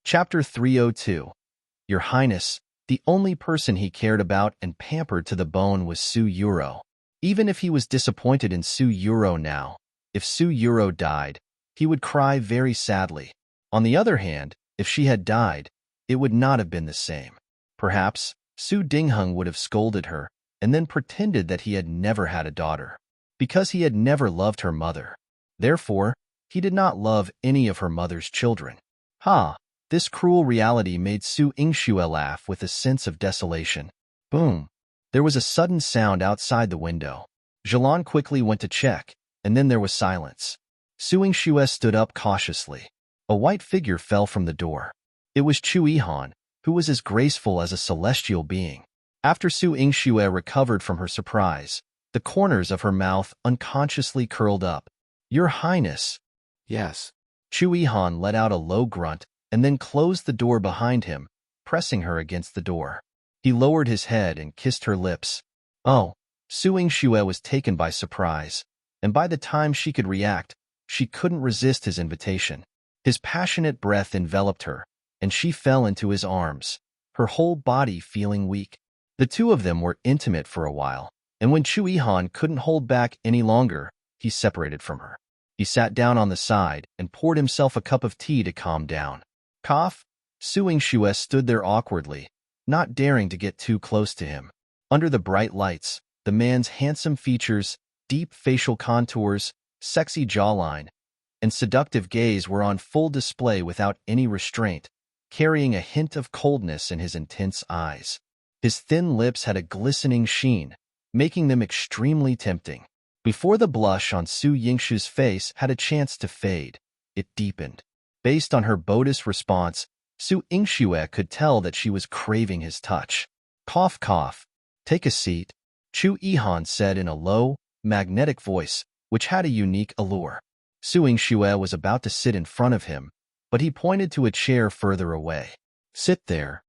Chapter 302. Your Highness, the only person he cared about and pampered to the bone was Su Yuro. Even if he was disappointed in Su Yuro now, if Su Yuro died, he would cry very sadly. On the other hand, if she had died, it would not have been the same. Perhaps Su Dingheng would have scolded her and then pretended that he had never had a daughter, because he had never loved her mother. Therefore, he did not love any of her mother's children. This cruel reality made Su Yingxue laugh with a sense of desolation. Boom! There was a sudden sound outside the window. Zhilan quickly went to check, and then there was silence. Su Yingxue stood up cautiously. A white figure fell from the door. It was Chu Yihan, who was as graceful as a celestial being. After Su Yingxue recovered from her surprise, the corners of her mouth unconsciously curled up. Your Highness. Yes. Chu Yihan let out a low grunt and then closed the door behind him, pressing her against the door. He lowered his head and kissed her lips. Oh, Su Yingxue was taken by surprise, and by the time she could react, she couldn't resist his invitation. His passionate breath enveloped her, and she fell into his arms, her whole body feeling weak. The two of them were intimate for a while, and when Chu Yihan couldn't hold back any longer, he separated from her. He sat down on the side and poured himself a cup of tea to calm down. Cough. Su Yingxue stood there awkwardly, not daring to get too close to him. Under the bright lights, the man's handsome features, deep facial contours, sexy jawline, and seductive gaze were on full display without any restraint, carrying a hint of coldness in his intense eyes. His thin lips had a glistening sheen, making them extremely tempting. Before the blush on Su Yingxue's face had a chance to fade, it deepened. Based on her bodice response, Su Yingxue could tell that she was craving his touch. Cough, cough. Take a seat, Chu Yihan said in a low, magnetic voice, which had a unique allure. Su Yingxue was about to sit in front of him, but he pointed to a chair further away. Sit there.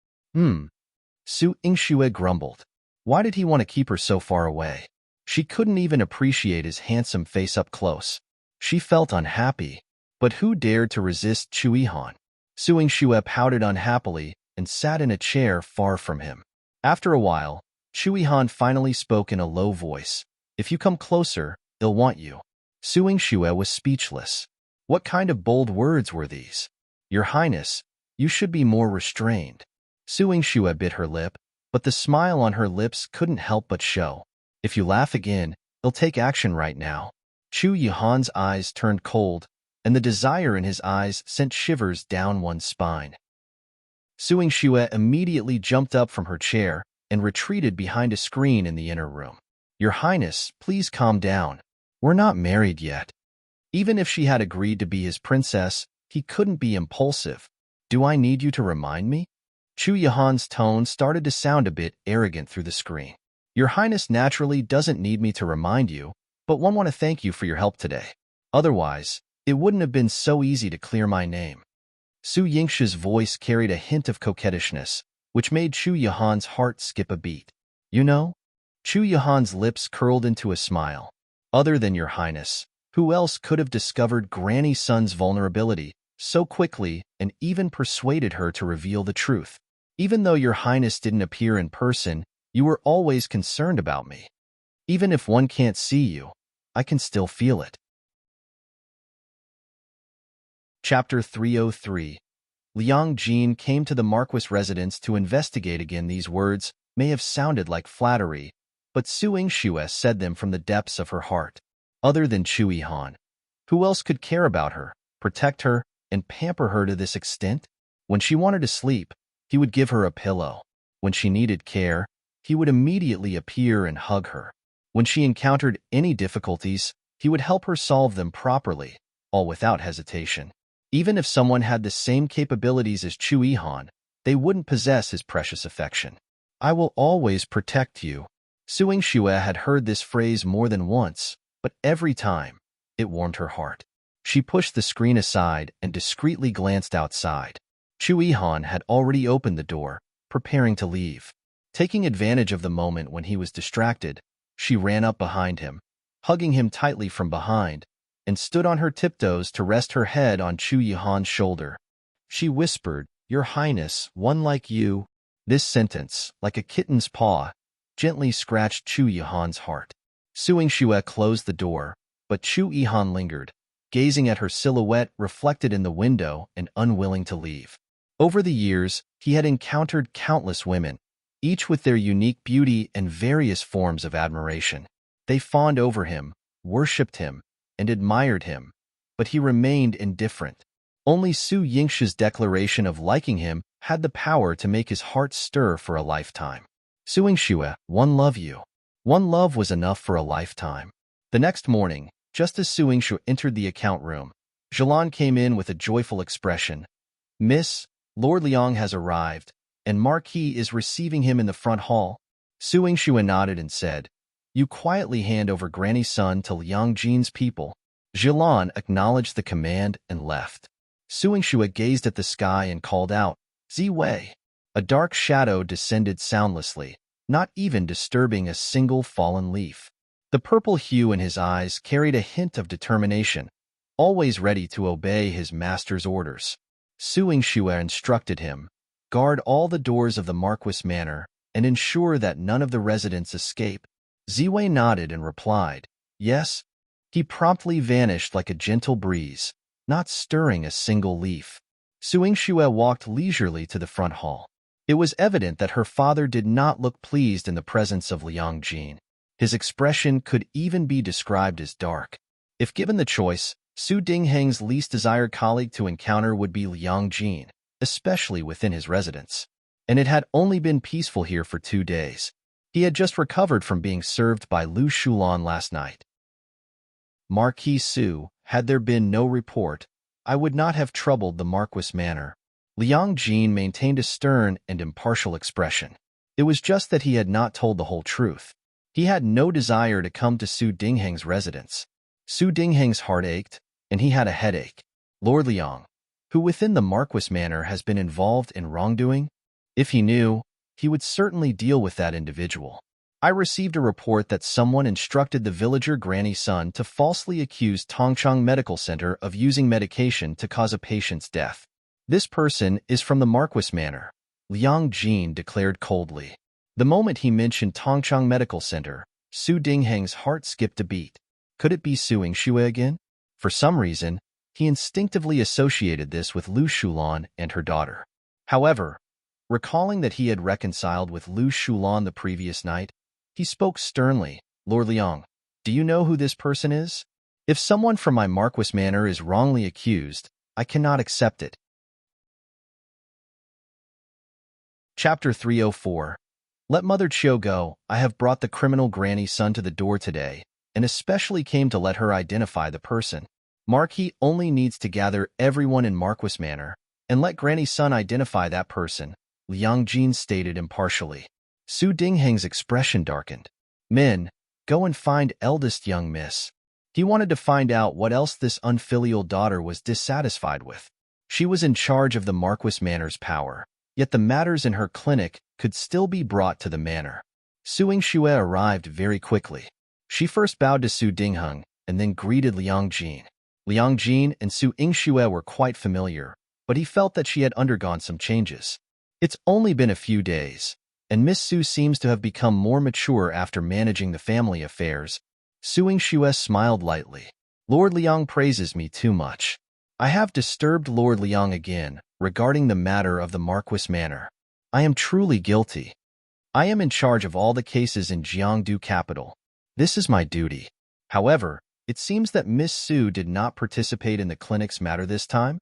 Su Yingxue grumbled. Why did he want to keep her so far away? She couldn't even appreciate his handsome face up close. She felt unhappy, but who dared to resist Chu Yihan? Su Yingxue pouted unhappily and sat in a chair far from him. After a while, Chu Yihan finally spoke in a low voice. If you come closer, they'll want you. Su Yingxue was speechless. What kind of bold words were these? Your Highness, you should be more restrained. Su Yingxue bit her lip, but the smile on her lips couldn't help but show. If you laugh again, they'll take action right now. Chu Yihan's eyes turned cold, and the desire in his eyes sent shivers down one's spine. Su Yingxue immediately jumped up from her chair and retreated behind a screen in the inner room. Your Highness, please calm down. We're not married yet. Even if she had agreed to be his princess, he couldn't be impulsive. Do I need you to remind me? Chu Yihan's tone started to sound a bit arrogant through the screen. Your Highness naturally doesn't need me to remind you, but one want to thank you for your help today. Otherwise, it wouldn't have been so easy to clear my name. Su Yingxue's voice carried a hint of coquettishness, which made Chu Yihan's heart skip a beat. You know? Chu Yihan's lips curled into a smile. Other than your Highness, who else could have discovered Granny Sun's vulnerability so quickly and even persuaded her to reveal the truth? Even though your Highness didn't appear in person, you were always concerned about me. Even if one can't see you, I can still feel it. Chapter 303. Liang Jin came to the Marquis residence to investigate again. These words may have sounded like flattery, but Su Yingxue said them from the depths of her heart. Other than Chu Yihan, who else could care about her, protect her, and pamper her to this extent? When she wanted to sleep, he would give her a pillow. When she needed care, he would immediately appear and hug her. When she encountered any difficulties, he would help her solve them properly, all without hesitation. Even if someone had the same capabilities as Chu Yihan, they wouldn't possess his precious affection. I will always protect you. Su Yingxue had heard this phrase more than once, but every time, it warmed her heart. She pushed the screen aside and discreetly glanced outside. Chu Yihan had already opened the door, preparing to leave. Taking advantage of the moment when he was distracted, she ran up behind him, hugging him tightly from behind, and stood on her tiptoes to rest her head on Chu Yihan's shoulder. She whispered, Your Highness, one like you. This sentence, like a kitten's paw, gently scratched Chu Yihan's heart. Su Yingxue closed the door, but Chu Yihan lingered, gazing at her silhouette reflected in the window and unwilling to leave. Over the years, he had encountered countless women, each with their unique beauty and various forms of admiration. They fawned over him, worshipped him, and admired him, but he remained indifferent. Only Su Yingxue's declaration of liking him had the power to make his heart stir for a lifetime. Su Yingxue, one love you. One love was enough for a lifetime. The next morning, just as Su Yingxue entered the account room, Zhilan came in with a joyful expression. Miss, Lord Liang has arrived, and Marquis is receiving him in the front hall. Su Yingxue nodded and said, You quietly hand over Granny's son to Liang Jin's people. Zhilan acknowledged the command and left. Su Yingxue gazed at the sky and called out, Ziwei. A dark shadow descended soundlessly, not even disturbing a single fallen leaf. The purple hue in his eyes carried a hint of determination, always ready to obey his master's orders. Su Yingxue instructed him, Guard all the doors of the Marquis Manor and ensure that none of the residents escape. Ziwei nodded and replied, Yes. He promptly vanished like a gentle breeze, not stirring a single leaf. Su Yingxue walked leisurely to the front hall. It was evident that her father did not look pleased in the presence of Liang Jin. His expression could even be described as dark. If given the choice, Su Dingheng's least desired colleague to encounter would be Liang Jin, especially within his residence. And it had only been peaceful here for 2 days. He had just recovered from being served by Lu Shulan last night. Marquis Su, had there been no report, I would not have troubled the Marquis Manor. Liang Jin maintained a stern and impartial expression. It was just that he had not told the whole truth. He had no desire to come to Su Dingheng's residence. Su Dingheng's heart ached, and he had a headache. Lord Liang, who within the Marquis Manor has been involved in wrongdoing? If he knew, he would certainly deal with that individual. I received a report that someone instructed the villager Granny's son to falsely accuse Tongchang Medical Center of using medication to cause a patient's death. This person is from the Marquis Manor, Liang Jin declared coldly. The moment he mentioned Tongchang Medical Center, Su Dingheng's heart skipped a beat. Could it be Su Yingxue again? For some reason, he instinctively associated this with Lu Shulan and her daughter. However, recalling that he had reconciled with Lu Shulan the previous night, he spoke sternly, Lord Liang, do you know who this person is? If someone from my Marquis Manor is wrongly accused, I cannot accept it. Chapter 304. Let Mother Chiu go. I have brought the criminal Granny's son to the door today, and especially came to let her identify the person. Marquis only needs to gather everyone in Marquis Manor, and let Granny's son identify that person, Liang Jin stated impartially. Su Dingheng's expression darkened. Men, go and find eldest young miss. He wanted to find out what else this unfilial daughter was dissatisfied with. She was in charge of the Marquis Manor's power, yet the matters in her clinic could still be brought to the manor. Su Yingxue arrived very quickly. She first bowed to Su Dingheng and then greeted Liang Jin. Liang Jin and Su Yingxue were quite familiar, but he felt that she had undergone some changes. It's only been a few days, and Miss Su seems to have become more mature after managing the family affairs. Su Yingxue smiled lightly. Lord Liang praises me too much. I have disturbed Lord Liang again regarding the matter of the Marquis Manor. I am truly guilty. I am in charge of all the cases in Jiangdu capital. This is my duty. However, it seems that Miss Su did not participate in the clinic's matter this time.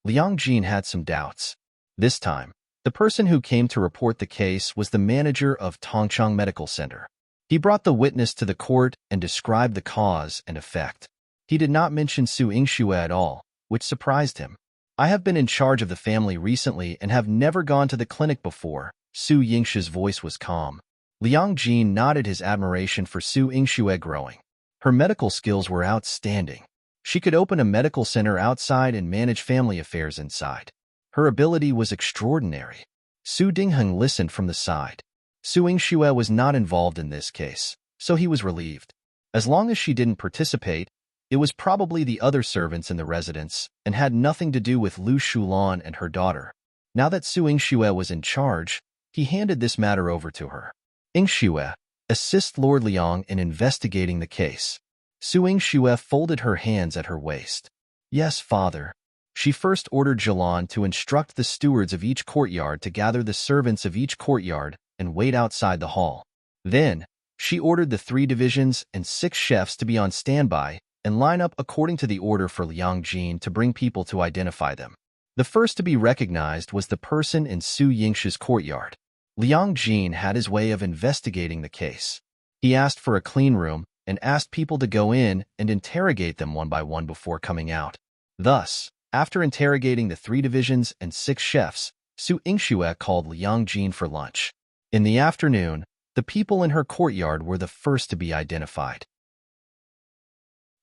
Liang Jin had some doubts. This time, the person who came to report the case was the manager of Tongchang Medical Center. He brought the witness to the court and described the cause and effect. He did not mention Su Yingxue at all, which surprised him. I have been in charge of the family recently and have never gone to the clinic before. Su Yingxue's voice was calm. Liang Jin nodded his admiration for Su Yingxue growing. Her medical skills were outstanding. She could open a medical center outside and manage family affairs inside. Her ability was extraordinary. Su Dingheng listened from the side. Su Yingxue was not involved in this case, so he was relieved. As long as she didn't participate, it was probably the other servants in the residence and had nothing to do with Lu Shulan and her daughter. Now that Su Yingxue was in charge, he handed this matter over to her. Yingxue, assist Lord Liang in investigating the case. Su Yingxue folded her hands at her waist. Yes, father. She first ordered Jilan to instruct the stewards of each courtyard to gather the servants of each courtyard and wait outside the hall. Then, she ordered the 3 divisions and 6 chefs to be on standby and line up according to the order for Liang Jin to bring people to identify them. The first to be recognized was the person in Su Yingxue's courtyard. Liang Jin had his way of investigating the case. He asked for a clean room and asked people to go in and interrogate them one by one before coming out. Thus, after interrogating the 3 divisions and 6 chefs, Su Yingxue called Liang Jin for lunch. In the afternoon, the people in her courtyard were the first to be identified.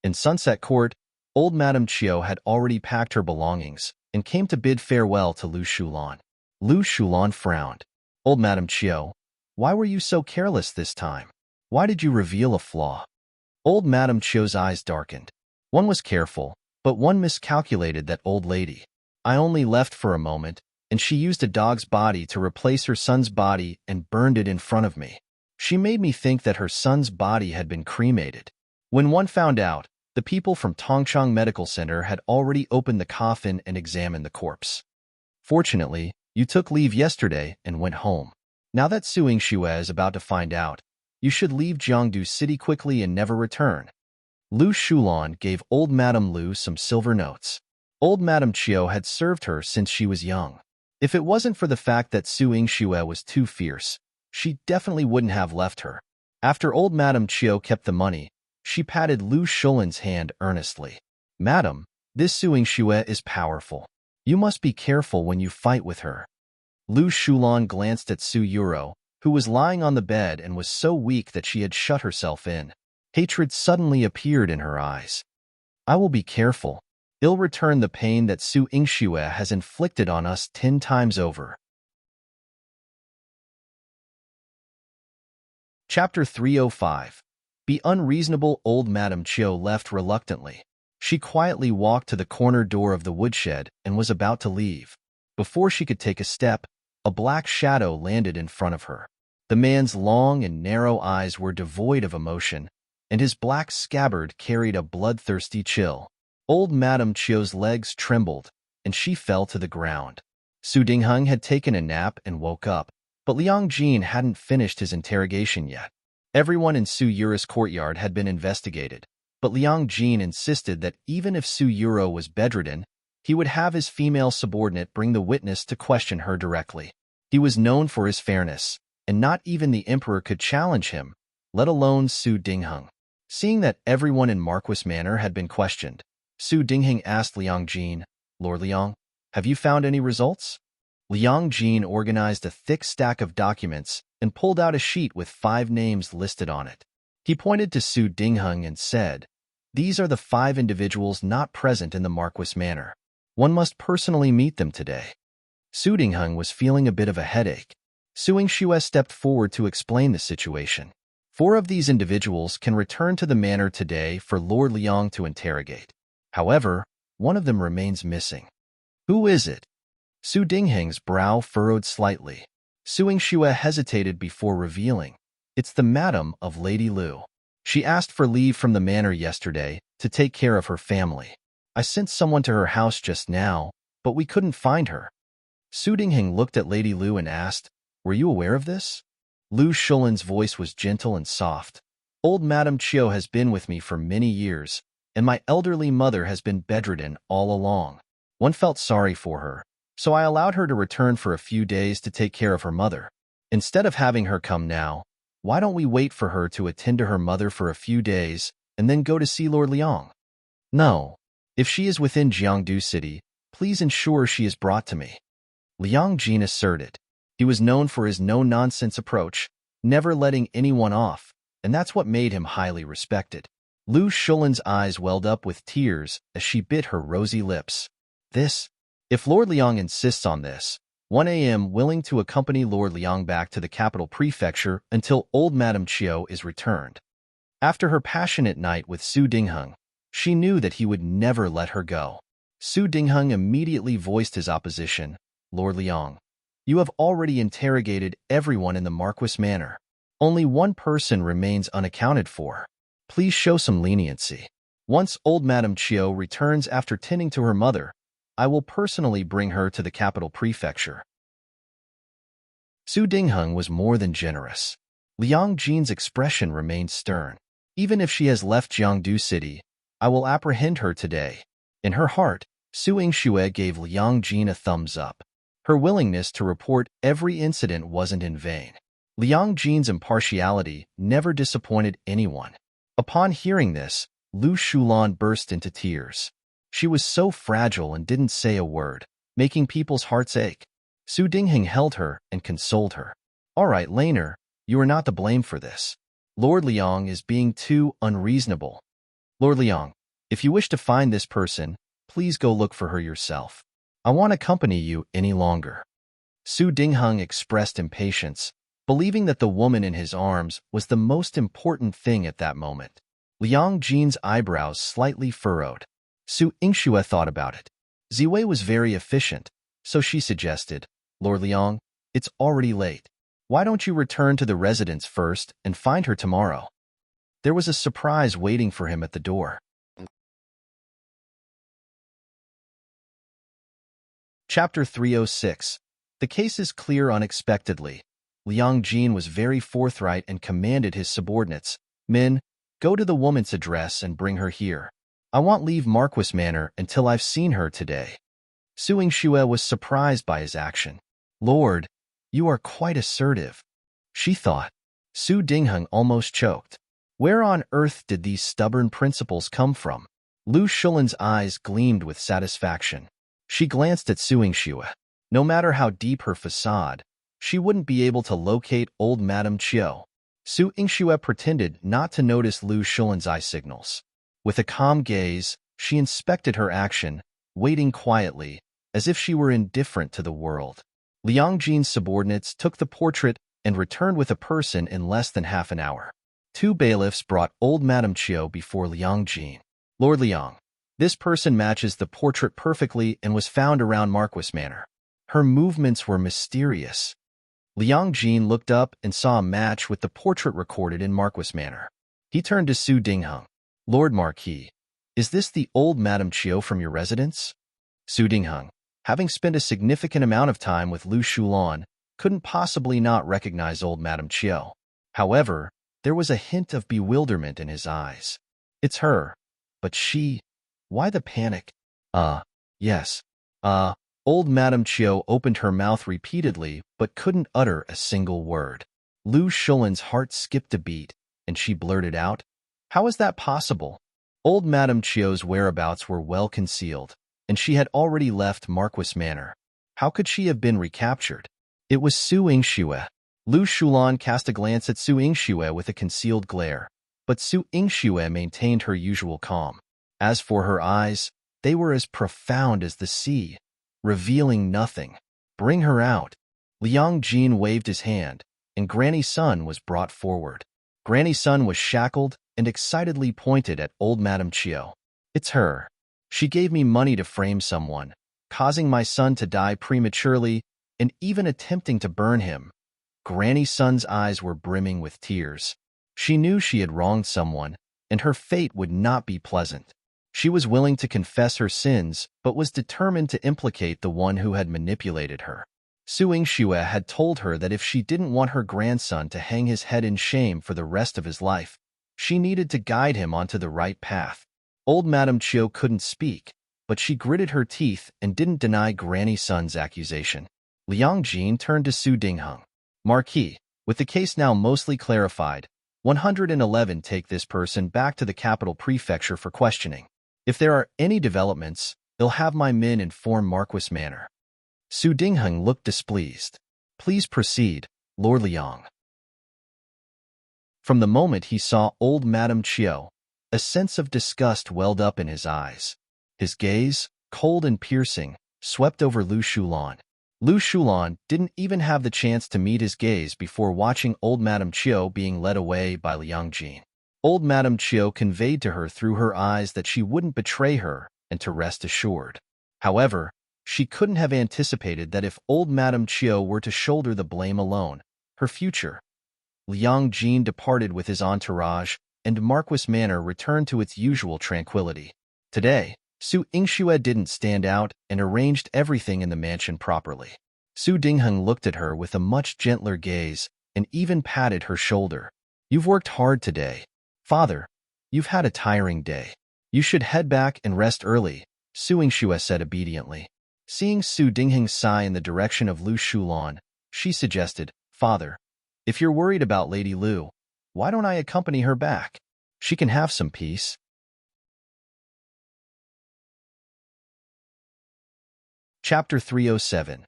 In Sunset Court, old Madame Chiu had already packed her belongings and came to bid farewell to Lu Shulan. Lu Shulan frowned. Old Madame Chiu, why were you so careless this time? Why did you reveal a flaw? Old Madame Chiu's eyes darkened. One was careful, but one miscalculated that old lady. I only left for a moment, and she used a dog's body to replace her son's body and burned it in front of me. She made me think that her son's body had been cremated. When one found out, the people from Tongchang Medical Center had already opened the coffin and examined the corpse. Fortunately, you took leave yesterday and went home. Now that Su Yingxue is about to find out, you should leave Jiangdu City quickly and never return. Lu Shulan gave old Madame Lu some silver notes. Old Madame Chiu had served her since she was young. If it wasn't for the fact that Su Yingxue was too fierce, she definitely wouldn't have left her. After old Madame Chiu kept the money, she patted Lu Shulan's hand earnestly. Madam, this Su Yingxue is powerful. You must be careful when you fight with her. Lu Shulan glanced at Su Yuro, who was lying on the bed and was so weak that she had shut herself in. Hatred suddenly appeared in her eyes. I will be careful. I'll return the pain that Su Yingxue has inflicted on us 10 times over. Chapter 305. Be unreasonable. Old Madame Chiu left reluctantly. She quietly walked to the corner door of the woodshed and was about to leave. Before she could take a step, a black shadow landed in front of her. The man's long and narrow eyes were devoid of emotion, and his black scabbard carried a bloodthirsty chill. Old Madame Chiu's legs trembled, and she fell to the ground. Su Dingheng had taken a nap and woke up, but Liang Jin hadn't finished his interrogation yet. Everyone in Su Yura's courtyard had been investigated, but Liang Jin insisted that even if Su Yuro was bedridden, he would have his female subordinate bring the witness to question her directly. He was known for his fairness, and not even the emperor could challenge him, let alone Su Dingheng. Seeing that everyone in Marquis Manor had been questioned, Su Dingheng asked Liang Jin, Lord Liang, have you found any results? Liang Jin organized a thick stack of documents and pulled out a sheet with 5 names listed on it. He pointed to Su Dingheng and said, these are the 5 individuals not present in the Marquis Manor. One must personally meet them today. Su Dingheng was feeling a bit of a headache. Su Yingxue stepped forward to explain the situation. 4 of these individuals can return to the manor today for Lord Liang to interrogate. However, one of them remains missing. Who is it? Su Dingheng's brow furrowed slightly. Su Yingxue hesitated before revealing. It's the madam of Lady Lu. She asked for leave from the manor yesterday to take care of her family. I sent someone to her house just now, but we couldn't find her. Su Dingheng looked at Lady Lu and asked, were you aware of this? Lu Shulan's voice was gentle and soft. Old Madame Chiu has been with me for many years, and my elderly mother has been bedridden all along. One felt sorry for her, so I allowed her to return for a few days to take care of her mother. Instead of having her come now, why don't we wait for her to attend to her mother for a few days and then go to see Lord Liang? No. If she is within Jiangdu City, please ensure she is brought to me. Liang Jin asserted. He was known for his no-nonsense approach, never letting anyone off, and that's what made him highly respected. Lu Shulan's eyes welled up with tears as she bit her rosy lips. If Lord Liang insists on this, 1 a.m. willing to accompany Lord Liang back to the capital prefecture until old Madame Chiu is returned. After her passionate night with Su Dingheng, she knew that he would never let her go. Su Dingheng immediately voiced his opposition, Lord Liang. You have already interrogated everyone in the Marquis Manor. Only one person remains unaccounted for. Please show some leniency. Once old Madame Chiu returns after tending to her mother, I will personally bring her to the capital prefecture. Su Dingheng was more than generous. Liang Jin's expression remained stern. Even if she has left Jiangdu City, I will apprehend her today. In her heart, Su Yingxue gave Liang Jin a thumbs up. Her willingness to report every incident wasn't in vain. Liang Jin's impartiality never disappointed anyone. Upon hearing this, Lu Shulan burst into tears. She was so fragile and didn't say a word, making people's hearts ache. Su Dingheng held her and consoled her. All right, Laner, you are not to blame for this. Lord Liang is being too unreasonable. Lord Liang, if you wish to find this person, please go look for her yourself. I won't accompany you any longer. Su Dingheng expressed impatience, believing that the woman in his arms was the most important thing at that moment. Liang Jin's eyebrows slightly furrowed. Su Yingxue thought about it. Ziwei was very efficient, so she suggested, Lord Liang, it's already late. Why don't you return to the residence first and find her tomorrow? There was a surprise waiting for him at the door. Chapter 306. The case is clear unexpectedly. Liang Jin was very forthright and commanded his subordinates, Men, go to the woman's address and bring her here. I won't leave Marquis Manor until I've seen her today. Su Yingxue was surprised by his action. Lord, you are quite assertive, she thought. Su Dingheng almost choked. Where on earth did these stubborn principles come from? Lu Shulan's eyes gleamed with satisfaction. She glanced at Su Yingxue. No matter how deep her facade, she wouldn't be able to locate old Madame Chiu. Su Yingxue pretended not to notice Lu Shulan's eye signals. With a calm gaze, she inspected her action, waiting quietly, as if she were indifferent to the world. Liang Jin's subordinates took the portrait and returned with a person in less than half an hour. 2 bailiffs brought old Madame Chiu before Liang Jin. Lord Liang, this person matches the portrait perfectly and was found around Marquis Manor. Her movements were mysterious. Liang Jin looked up and saw a match with the portrait recorded in Marquis Manor. He turned to Su Dingheng. Lord Marquis, is this the old Madame Chiu from your residence? Su Dingheng, having spent a significant amount of time with Lu Shulan, couldn't possibly not recognize old Madame Chiu. However, there was a hint of bewilderment in his eyes. It's her. But she... Why the panic? Yes. Old Madame Chiu opened her mouth repeatedly, but couldn't utter a single word. Lu Shulan's heart skipped a beat, and she blurted out, How is that possible? Old Madame Chiu's whereabouts were well concealed, and she had already left Marquis Manor. How could she have been recaptured? It was Su Yingxue. Lu Shulan cast a glance at Su Yingxue with a concealed glare, but Su Yingxue maintained her usual calm. As for her eyes, they were as profound as the sea, revealing nothing. Bring her out. Liang Jin waved his hand, and Granny Sun was brought forward. Granny Sun was shackled and excitedly pointed at old Madame Chiu. It's her. She gave me money to frame someone, causing my son to die prematurely and even attempting to burn him. Granny Sun's eyes were brimming with tears. She knew she had wronged someone, and her fate would not be pleasant. She was willing to confess her sins, but was determined to implicate the one who had manipulated her. Su Yingxue had told her that if she didn't want her grandson to hang his head in shame for the rest of his life, she needed to guide him onto the right path. Old Madame Chiu couldn't speak, but she gritted her teeth and didn't deny Granny Sun's accusation. Liang Jin turned to Su Dingheng. Marquis, with the case now mostly clarified, 111 take this person back to the capital prefecture for questioning. If there are any developments, they'll have my men inform Marquis Manor. Su Dingheng looked displeased. Please proceed, Lord Liang. From the moment he saw old Madame Chiu, a sense of disgust welled up in his eyes. His gaze, cold and piercing, swept over Lu Shulan. Lu Shulan didn't even have the chance to meet his gaze before watching old Madame Chiu being led away by Liang Jin. Old Madame Chiu conveyed to her through her eyes that she wouldn't betray her and to rest assured. However, She couldn't have anticipated that if old Madame Chiu were to shoulder the blame alone, her future. Liang Jin departed with his entourage, and Marquis Manor returned to its usual tranquility. Today, Su Yingxue didn't stand out and arranged everything in the mansion properly. Su Dingheng looked at her with a much gentler gaze and even patted her shoulder. You've worked hard today. Father, you've had a tiring day. You should head back and rest early, Su Yingxue said obediently. Seeing Su Dingheng sigh in the direction of Lu Shulan, she suggested, Father, if you're worried about Lady Lu, why don't I accompany her back? She can have some peace. Chapter 307.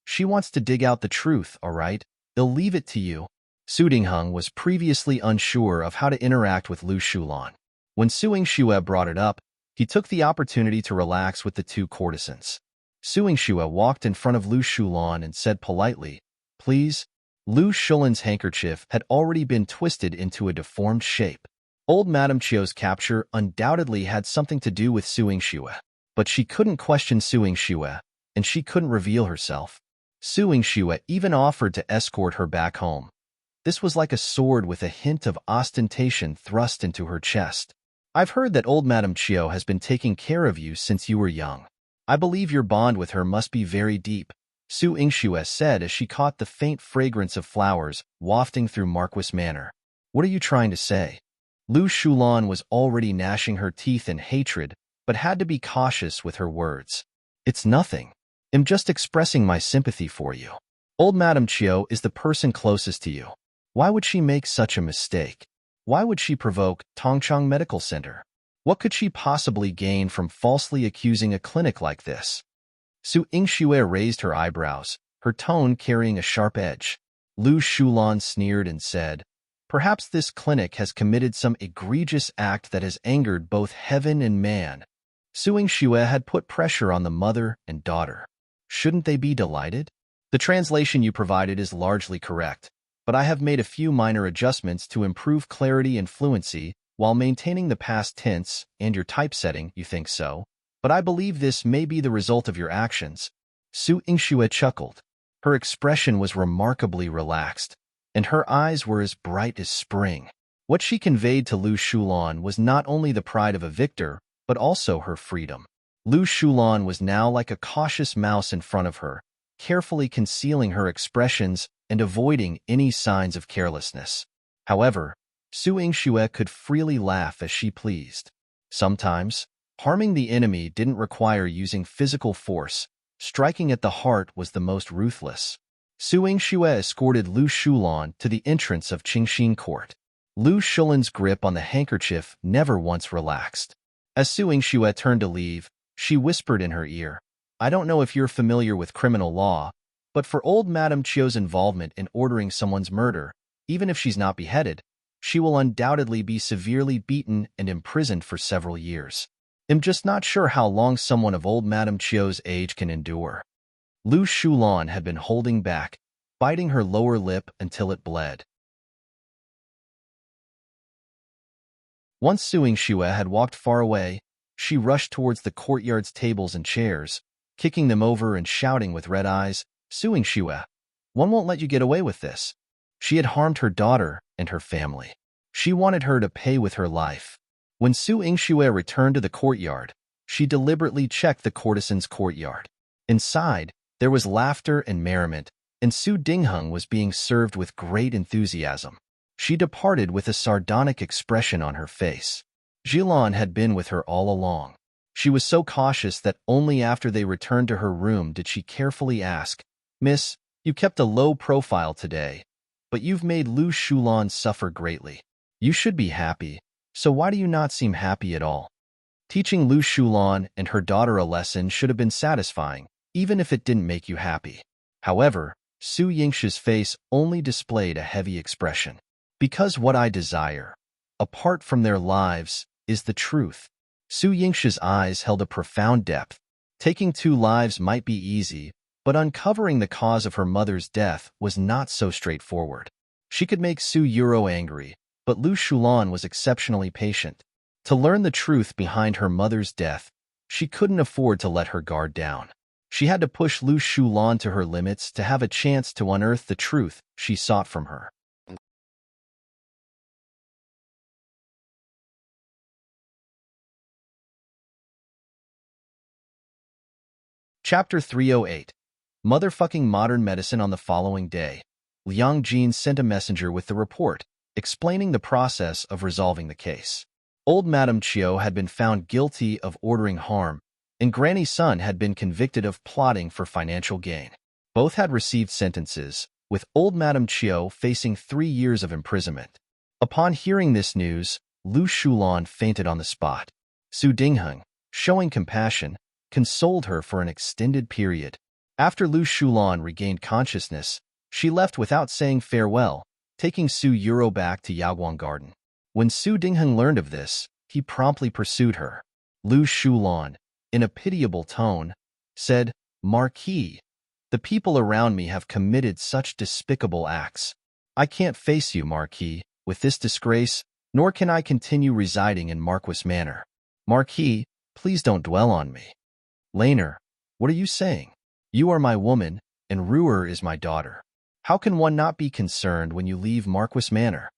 She wants to dig out the truth, all right? They'll leave it to you. Su Dingheng was previously unsure of how to interact with Lu Shulan. When Su Yingxue brought it up, he took the opportunity to relax with the two courtesans. Su Yingxue walked in front of Lu Shulan and said politely, Please. Lu Shulan's handkerchief had already been twisted into a deformed shape. Old Madame Chiu's capture undoubtedly had something to do with Su Yingxue, but she couldn't question Su Yingxue, and she couldn't reveal herself. Su Yingxue even offered to escort her back home. This was like a sword with a hint of ostentation thrust into her chest. I've heard that old Madame Chiu has been taking care of you since you were young. I believe your bond with her must be very deep, Su Yingxue said as she caught the faint fragrance of flowers wafting through Marquis Manor. What are you trying to say? Lu Shulan was already gnashing her teeth in hatred, but had to be cautious with her words. It's nothing. I'm just expressing my sympathy for you. Old Madame Chiu is the person closest to you. Why would she make such a mistake? Why would she provoke Tongchang Medical Center? What could she possibly gain from falsely accusing a clinic like this? Su Yingxue raised her eyebrows, her tone carrying a sharp edge. Lu Shulan sneered and said, Perhaps this clinic has committed some egregious act that has angered both heaven and man. Su Yingxue had put pressure on the mother and daughter. Shouldn't they be delighted? The translation you provided is largely correct, but I have made a few minor adjustments to improve clarity and fluency while maintaining the past tense and your typesetting. You think so? But I believe this may be the result of your actions. Su Yingxue chuckled. Her expression was remarkably relaxed, and her eyes were as bright as spring. What she conveyed to Lu Shulan was not only the pride of a victor, but also her freedom. Lu Shulan was now like a cautious mouse in front of her, carefully concealing her expressions and avoiding any signs of carelessness. However, Su Yingxue could freely laugh as she pleased. Sometimes, harming the enemy didn't require using physical force. Striking at the heart was the most ruthless. Su Yingxue escorted Lu Shulan to the entrance of Qingxin Court. Lu Shulan's grip on the handkerchief never once relaxed. As Su Yingxue turned to leave, she whispered in her ear, I don't know if you're familiar with criminal law, but for old Madame Chiu's involvement in ordering someone's murder, even if she's not beheaded, she will undoubtedly be severely beaten and imprisoned for several years. I'm just not sure how long someone of old Madame Chiu's age can endure. Lu Shulan had been holding back, biting her lower lip until it bled. Once Su Yingxue had walked far away, she rushed towards the courtyard's tables and chairs, kicking them over and shouting with red eyes, Su Yingxue, one won't let you get away with this. She had harmed her daughter and her family. She wanted her to pay with her life. When Su Yingxue returned to the courtyard, she deliberately checked the courtesan's courtyard. Inside, there was laughter and merriment, and Su Dingheng was being served with great enthusiasm. She departed with a sardonic expression on her face. Jilan had been with her all along. She was so cautious that only after they returned to her room did she carefully ask, Miss, you kept a low profile today, but you've made Lu Shulan suffer greatly. You should be happy, so why do you not seem happy at all? Teaching Lu Shulan and her daughter a lesson should have been satisfying, even if it didn't make you happy. However, Su Yingxue's face only displayed a heavy expression. Because what I desire, apart from their lives, is the truth. Su Yingxue's eyes held a profound depth. Taking 2 lives might be easy, but uncovering the cause of her mother's death was not so straightforward. She could make Su Yuro angry, but Lu Shulan was exceptionally patient. To learn the truth behind her mother's death, she couldn't afford to let her guard down. She had to push Lu Shulan to her limits to have a chance to unearth the truth she sought from her. Chapter 308. Motherfucking Modern Medicine. On the following day, Liang Jin sent a messenger with the report, explaining the process of resolving the case. Old Madame Chiu had been found guilty of ordering harm, and Granny Sun had been convicted of plotting for financial gain. Both had received sentences, with Old Madame Chiu facing 3 years of imprisonment. Upon hearing this news, Lu Shulan fainted on the spot. Su Dingheng, showing compassion, consoled her for an extended period. After Lu Shulan regained consciousness, she left without saying farewell, taking Su Yuro back to Yaoguang Garden. When Su Dingheng learned of this, he promptly pursued her. Lu Shulan, in a pitiable tone, said, "Marquis, the people around me have committed such despicable acts. I can't face you, Marquis, with this disgrace, nor can I continue residing in Marquis Manor. Marquis, please don't dwell on me." "Laner, what are you saying? You are my woman, and Ruer is my daughter. How can one not be concerned when you leave Marquis Manor?"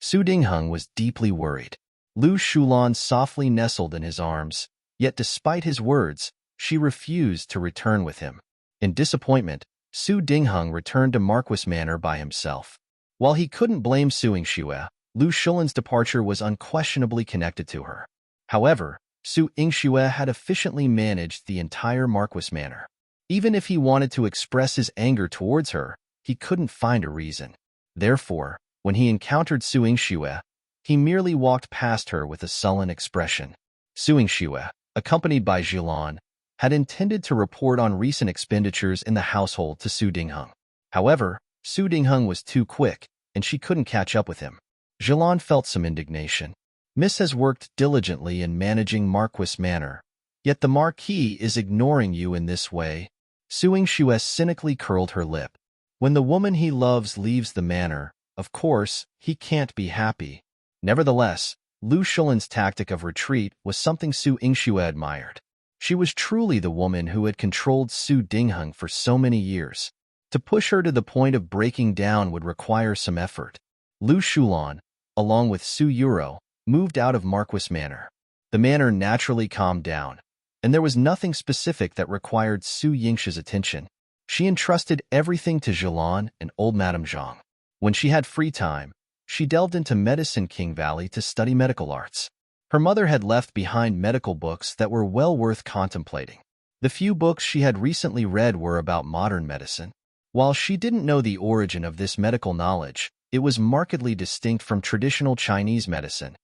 Su Dingheng was deeply worried. Lu Shulan softly nestled in his arms, yet despite his words, she refused to return with him. In disappointment, Su Dingheng returned to Marquis Manor by himself. While he couldn't blame Su Yingxue, Lu Shulan's departure was unquestionably connected to her. However, Su Yingxue had efficiently managed the entire Marquis Manor. Even if he wanted to express his anger towards her, he couldn't find a reason. Therefore, when he encountered Su Yingxue, he merely walked past her with a sullen expression. Su Yingxue, accompanied by Jilan, had intended to report on recent expenditures in the household to Su Dingheng. However, Su Dingheng was too quick, and she couldn't catch up with him. Jilan felt some indignation. Miss has worked diligently in managing Marquis Manor, yet the Marquis is ignoring you in this way. Su Yingxue cynically curled her lip. When the woman he loves leaves the manor, of course, he can't be happy. Nevertheless, Lu Shulan's tactic of retreat was something Su Yingxue admired. She was truly the woman who had controlled Su Dingheng for so many years. To push her to the point of breaking down would require some effort. Lu Shulan, along with Su Yuro, moved out of Marquis Manor. The manor naturally calmed down, and there was nothing specific that required Su Yingxue's attention. She entrusted everything to Jilan and old Madame Zhang. When she had free time, she delved into Medicine King Valley to study medical arts. Her mother had left behind medical books that were well worth contemplating. The few books she had recently read were about modern medicine. While she didn't know the origin of this medical knowledge, it was markedly distinct from traditional Chinese medicine.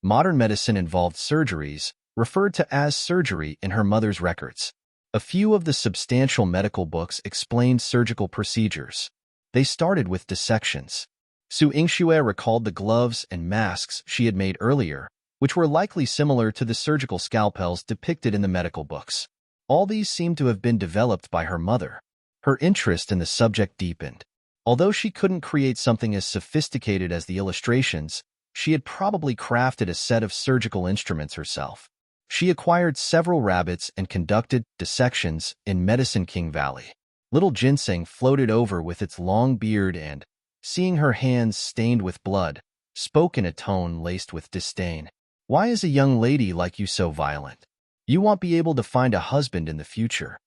Modern medicine involved surgeries, referred to as surgery in her mother's records. A few of the substantial medical books explained surgical procedures. They started with dissections. Su Yingxue recalled the gloves and masks she had made earlier, which were likely similar to the surgical scalpels depicted in the medical books. All these seemed to have been developed by her mother. Her interest in the subject deepened. Although she couldn't create something as sophisticated as the illustrations, she had probably crafted a set of surgical instruments herself. She acquired several rabbits and conducted dissections in Medicine King Valley. Little Ginseng floated over with its long beard and, seeing her hands stained with blood, spoke in a tone laced with disdain. "Why is a young lady like you so violent? You won't be able to find a husband in the future.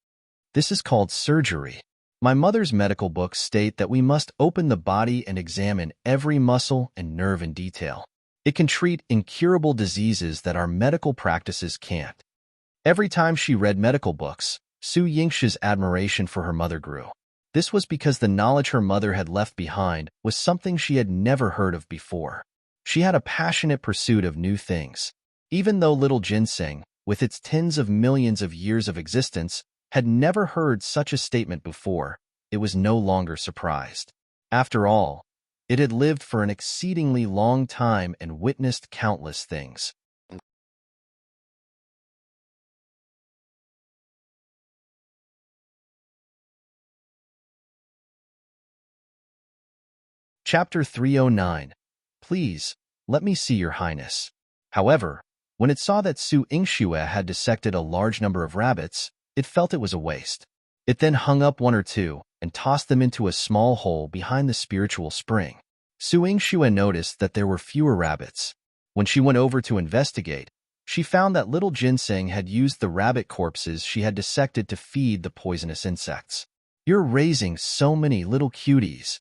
This is called surgery. My mother's medical books state that we must open the body and examine every muscle and nerve in detail. It can treat incurable diseases that our medical practices can't." Every time she read medical books, Su Yingxue's admiration for her mother grew. This was because the knowledge her mother had left behind was something she had never heard of before. She had a passionate pursuit of new things. Even though Little Ginseng, with its tens of millions of years of existence, had never heard such a statement before, it was no longer surprised. After all, it had lived for an exceedingly long time and witnessed countless things. Chapter 309. Please, let me see your highness. However, When it saw that Su Yingxue had dissected a large number of rabbits, it felt it was a waste. It then hung up one or two and tossed them into a small hole behind the spiritual spring. Su Yingxue noticed that there were fewer rabbits. When she went over to investigate, she found that little ginseng had used the rabbit corpses she had dissected to feed the poisonous insects. "You're raising so many little cuties."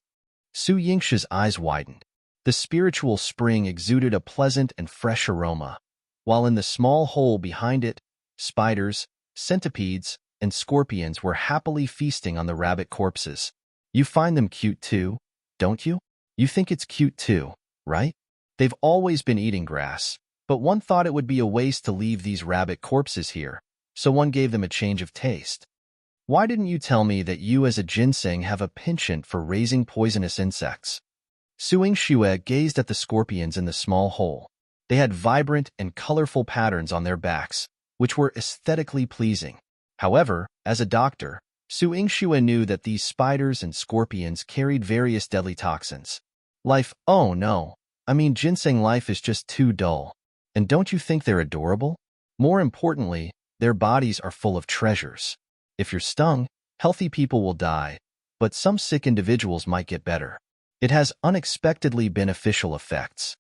Su Yingxue's eyes widened. The spiritual spring exuded a pleasant and fresh aroma, while in the small hole behind it, spiders, centipedes, and scorpions were happily feasting on the rabbit corpses. "You find them cute too, don't you? You think it's cute too, right? They've always been eating grass, but one thought it would be a waste to leave these rabbit corpses here, so one gave them a change of taste. Why didn't you tell me that you as a ginseng have a penchant for raising poisonous insects?" Su Yingxue gazed at the scorpions in the small hole. They had vibrant and colorful patterns on their backs, which were aesthetically pleasing. However, as a doctor, Su Yingxue knew that these spiders and scorpions carried various deadly toxins. "Life, oh no, I mean ginseng life is just too dull. And don't you think they're adorable? More importantly, their bodies are full of treasures. If you're stung, healthy people will die, but some sick individuals might get better. It has unexpectedly beneficial effects."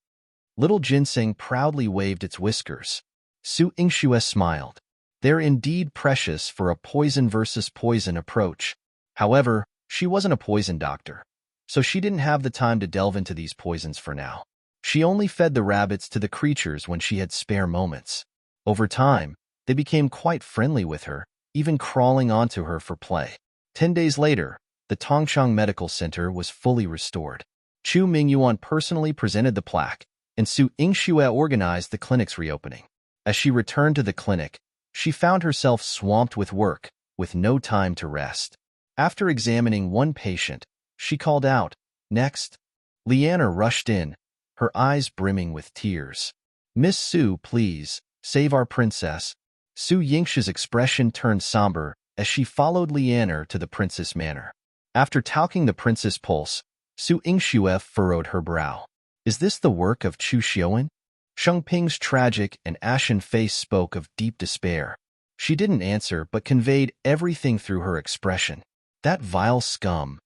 Little ginseng proudly waved its whiskers. Su Yingxue smiled. They're indeed precious for a poison versus poison approach. However, she wasn't a poison doctor, so she didn't have the time to delve into these poisons for now. She only fed the rabbits to the creatures when she had spare moments. Over time, they became quite friendly with her, even crawling onto her for play. 10 days later, the Tongchang Medical Center was fully restored. Chu Mingyuan personally presented the plaque, and Su Yingxue organized the clinic's reopening. As she returned to the clinic, she found herself swamped with work, with no time to rest. After examining one patient, she called out, "Next." Liana rushed in, her eyes brimming with tears. "Miss Su, please, save our princess." Su Yingxue's expression turned somber as she followed Liana to the princess manor. After talking the princess' pulse, Su Yingxue furrowed her brow. "Is this the work of Chu Xiuan?" Sheng Ping's tragic and ashen face spoke of deep despair. She didn't answer but conveyed everything through her expression. "That vile scum."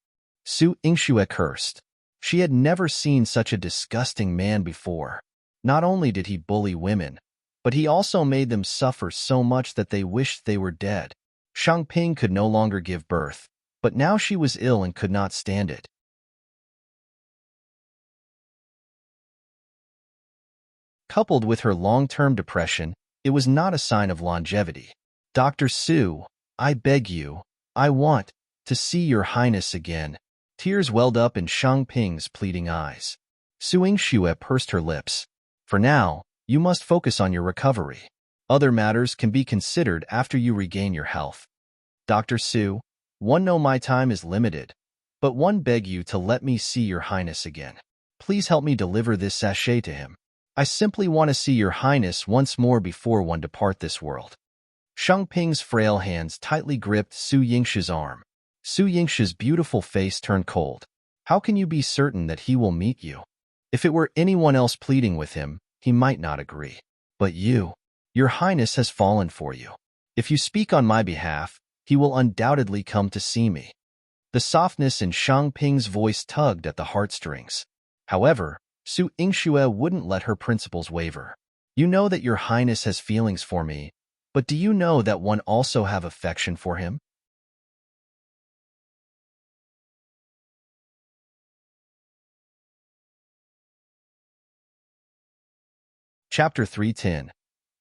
Su Yingxue cursed. She had never seen such a disgusting man before. Not only did he bully women, but he also made them suffer so much that they wished they were dead. Shang Ping could no longer give birth, but now she was ill and could not stand it. Coupled with her long-term depression, it was not a sign of longevity. "Dr. Su, I beg you, I want to see your highness again." Tears welled up in Shang Ping's pleading eyes. Su Yingxue pursed her lips. "For now, you must focus on your recovery. Other matters can be considered after you regain your health. Dr. Su, one know my time is limited, but one beg you to let me see your highness again. Please help me deliver this sachet to him. I simply want to see your highness once more before one depart this world." Shang Ping's frail hands tightly gripped Su Yingxue's arm. Su Yingxue's beautiful face turned cold. "How can you be certain that he will meet you? If it were anyone else pleading with him, he might not agree. But you, your highness has fallen for you. If you speak on my behalf, he will undoubtedly come to see me." The softness in Shang Ping's voice tugged at the heartstrings. However, Su Yingxue wouldn't let her principles waver. "You know that your highness has feelings for me, but do you know that one also have affection for him?" Chapter 310.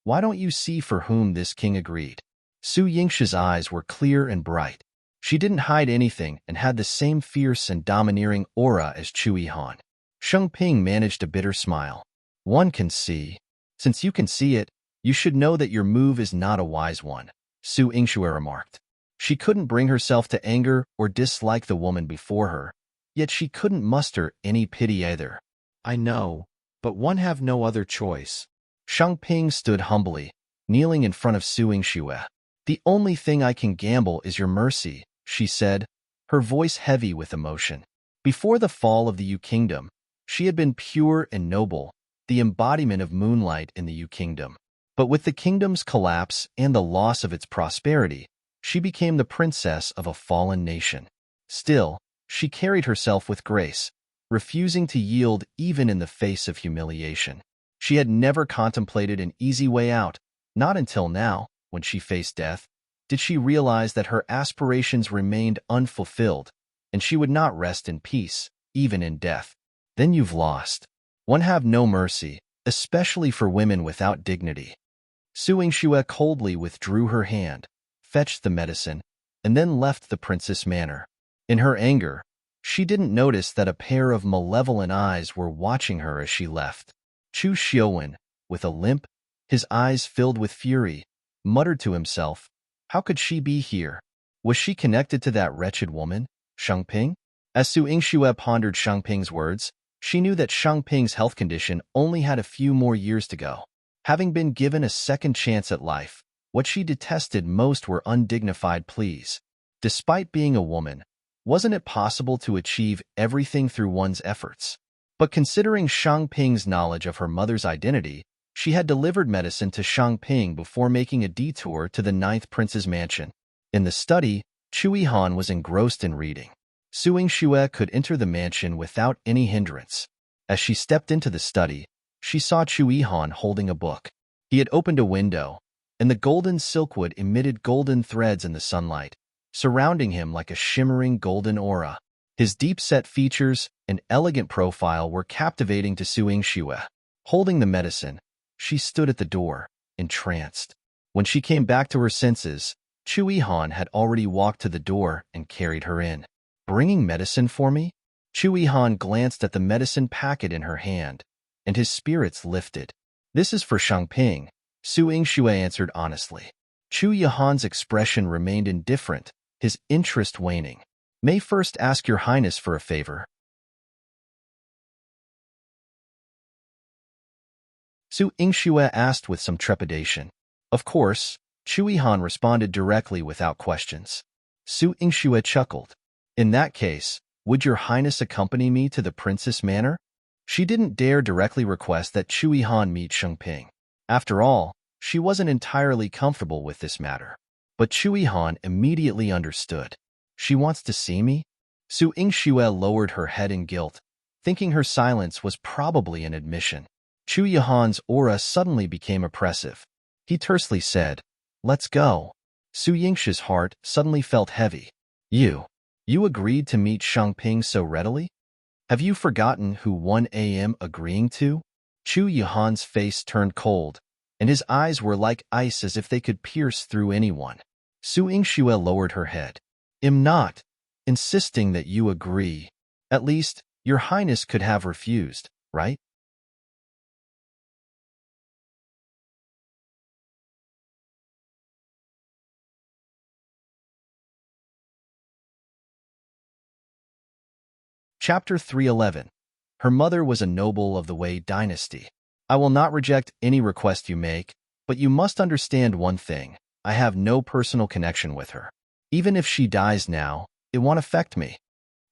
Why don't you see for whom this king agreed? Su Yingxue's eyes were clear and bright. She didn't hide anything and had the same fierce and domineering aura as Chu Yihan. Sheng Ping managed a bitter smile. "One can see. Since you can see it, you should know that your move is not a wise one," Su Yingxue remarked. She couldn't bring herself to anger or dislike the woman before her, yet she couldn't muster any pity either. "I know, but one have no other choice." Shang Ping stood humbly, kneeling in front of Su Yingxue. "The only thing I can gamble is your mercy," she said, her voice heavy with emotion. Before the fall of the Yu Kingdom, she had been pure and noble, the embodiment of moonlight in the Yu Kingdom. But with the kingdom's collapse and the loss of its prosperity, she became the princess of a fallen nation. Still, she carried herself with grace, refusing to yield even in the face of humiliation. She had never contemplated an easy way out. Not until now, when she faced death, did she realize that her aspirations remained unfulfilled, and she would not rest in peace, even in death. Then you've lost. One have no mercy, especially for women without dignity. Su Yingxue coldly withdrew her hand, fetched the medicine, and then left the princess' manor. In her anger, she didn't notice that a pair of malevolent eyes were watching her as she left. Chu Xiuwen, with a limp, his eyes filled with fury, muttered to himself, how could she be here? Was she connected to that wretched woman, Shangping? As Su Yingxue pondered Shangping's words, she knew that Shangping's health condition only had a few more years to go. Having been given a second chance at life, what she detested most were undignified pleas. Despite being a woman, wasn't it possible to achieve everything through one's efforts? But considering Shangping's knowledge of her mother's identity, she had delivered medicine to Shangping before making a detour to the 9th prince's mansion. In the study, Chu Yihan was engrossed in reading. Su Yingxue could enter the mansion without any hindrance. As she stepped into the study, she saw Chu Yihan holding a book. He had opened a window, and the golden silkwood emitted golden threads in the sunlight, surrounding him like a shimmering golden aura. His deep-set features and elegant profile were captivating to Su Yingxue. Holding the medicine, she stood at the door, entranced. When she came back to her senses, Chu Yihan had already walked to the door and carried her in. Bringing medicine for me? Chu Yihan glanced at the medicine packet in her hand, and his spirits lifted. This is for Shangping, Su Yingxue answered honestly. Chu Yihan's expression remained indifferent, his interest waning. May first ask your highness for a favor. Su Yingxue asked with some trepidation. Of course, Chu Yihan responded directly without questions. Su Yingxue chuckled. In that case, would your highness accompany me to the princess' manor? She didn't dare directly request that Chu Yihan meet Shangping. After all, she wasn't entirely comfortable with this matter. But Chu Yihan immediately understood. She wants to see me? Su Yingxue lowered her head in guilt, thinking her silence was probably an admission. Chu Yihan's aura suddenly became oppressive. He tersely said, let's go. Su Yingxue's heart suddenly felt heavy. You agreed to meet Shangping so readily? Have you forgotten who 1 a.m. agreeing to? Chu Yihan's face turned cold, and his eyes were like ice as if they could pierce through anyone. Su Yingxue lowered her head. I'm not insisting that you agree. At least, your highness could have refused, right? Chapter 311. Her mother was a noble of the Wei dynasty. I will not reject any request you make, but you must understand one thing. I have no personal connection with her. Even if she dies now, it won't affect me.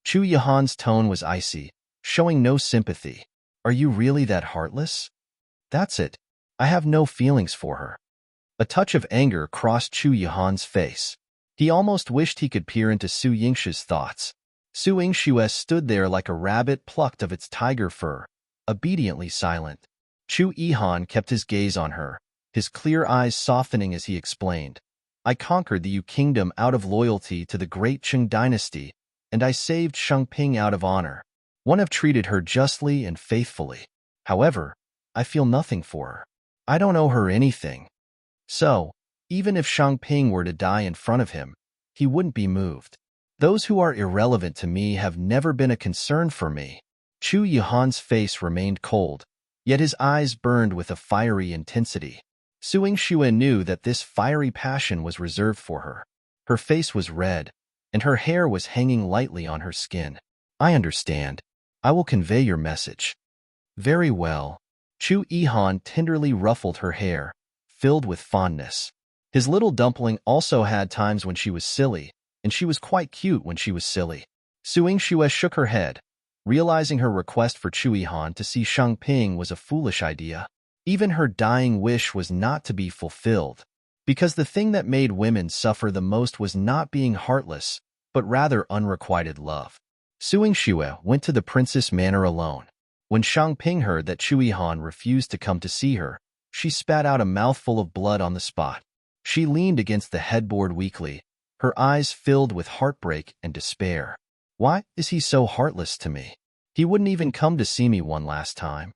Chu Yihan's tone was icy, showing no sympathy. Are you really that heartless? That's it. I have no feelings for her. A touch of anger crossed Chu Yihan's face. He almost wished he could peer into Su Yingxue's thoughts. Su Yingxue stood there like a rabbit plucked of its tiger fur, obediently silent. Chu Yihan kept his gaze on her, his clear eyes softening as he explained. I conquered the Yu kingdom out of loyalty to the great Qing dynasty, and I saved Shangping out of honor. One have treated her justly and faithfully. However, I feel nothing for her. I don't owe her anything. So, even if Shangping were to die in front of him, he wouldn't be moved. Those who are irrelevant to me have never been a concern for me. Chu Yihan's face remained cold, yet his eyes burned with a fiery intensity. Su Yingxue knew that this fiery passion was reserved for her. Her face was red, and her hair was hanging lightly on her skin. I understand. I will convey your message. Very well. Chu Yihan tenderly ruffled her hair, filled with fondness. His little dumpling also had times when she was silly, and she was quite cute when she was silly. Su Yingxue shook her head, realizing her request for Chu Yihan to see Shangping was a foolish idea. Even her dying wish was not to be fulfilled, because the thing that made women suffer the most was not being heartless, but rather unrequited love. Su Yingxue went to the princess manor alone. When Shangping heard that Chu Yihan refused to come to see her, she spat out a mouthful of blood on the spot. She leaned against the headboard weakly, her eyes filled with heartbreak and despair. Why is he so heartless to me? He wouldn't even come to see me one last time.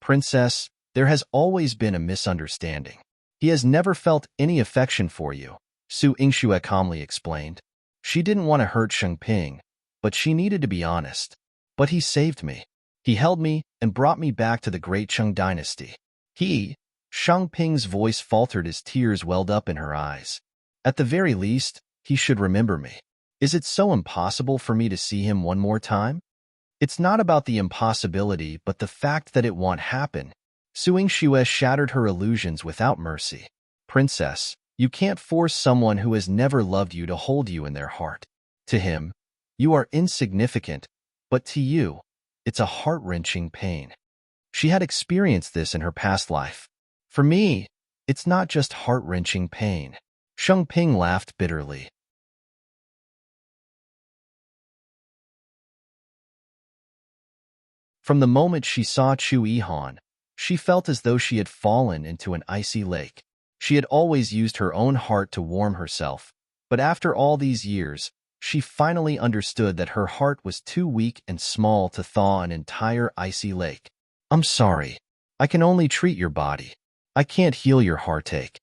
Princess, there has always been a misunderstanding. He has never felt any affection for you, Su Yingxue calmly explained. She didn't want to hurt Shangping, but she needed to be honest. But he saved me. He held me and brought me back to the great Shang dynasty. Shangping's voice faltered as tears welled up in her eyes. At the very least, he should remember me. Is it so impossible for me to see him one more time? It's not about the impossibility, but the fact that it won't happen. Su Yingxue shattered her illusions without mercy. Princess, you can't force someone who has never loved you to hold you in their heart. To him, you are insignificant, but to you, it's a heart-wrenching pain. She had experienced this in her past life. For me, it's not just heart-wrenching pain. Shangping laughed bitterly. From the moment she saw Chu Yihan, she felt as though she had fallen into an icy lake. She had always used her own heart to warm herself, but after all these years, she finally understood that her heart was too weak and small to thaw an entire icy lake. I'm sorry. I can only treat your body. I can't heal your heartache.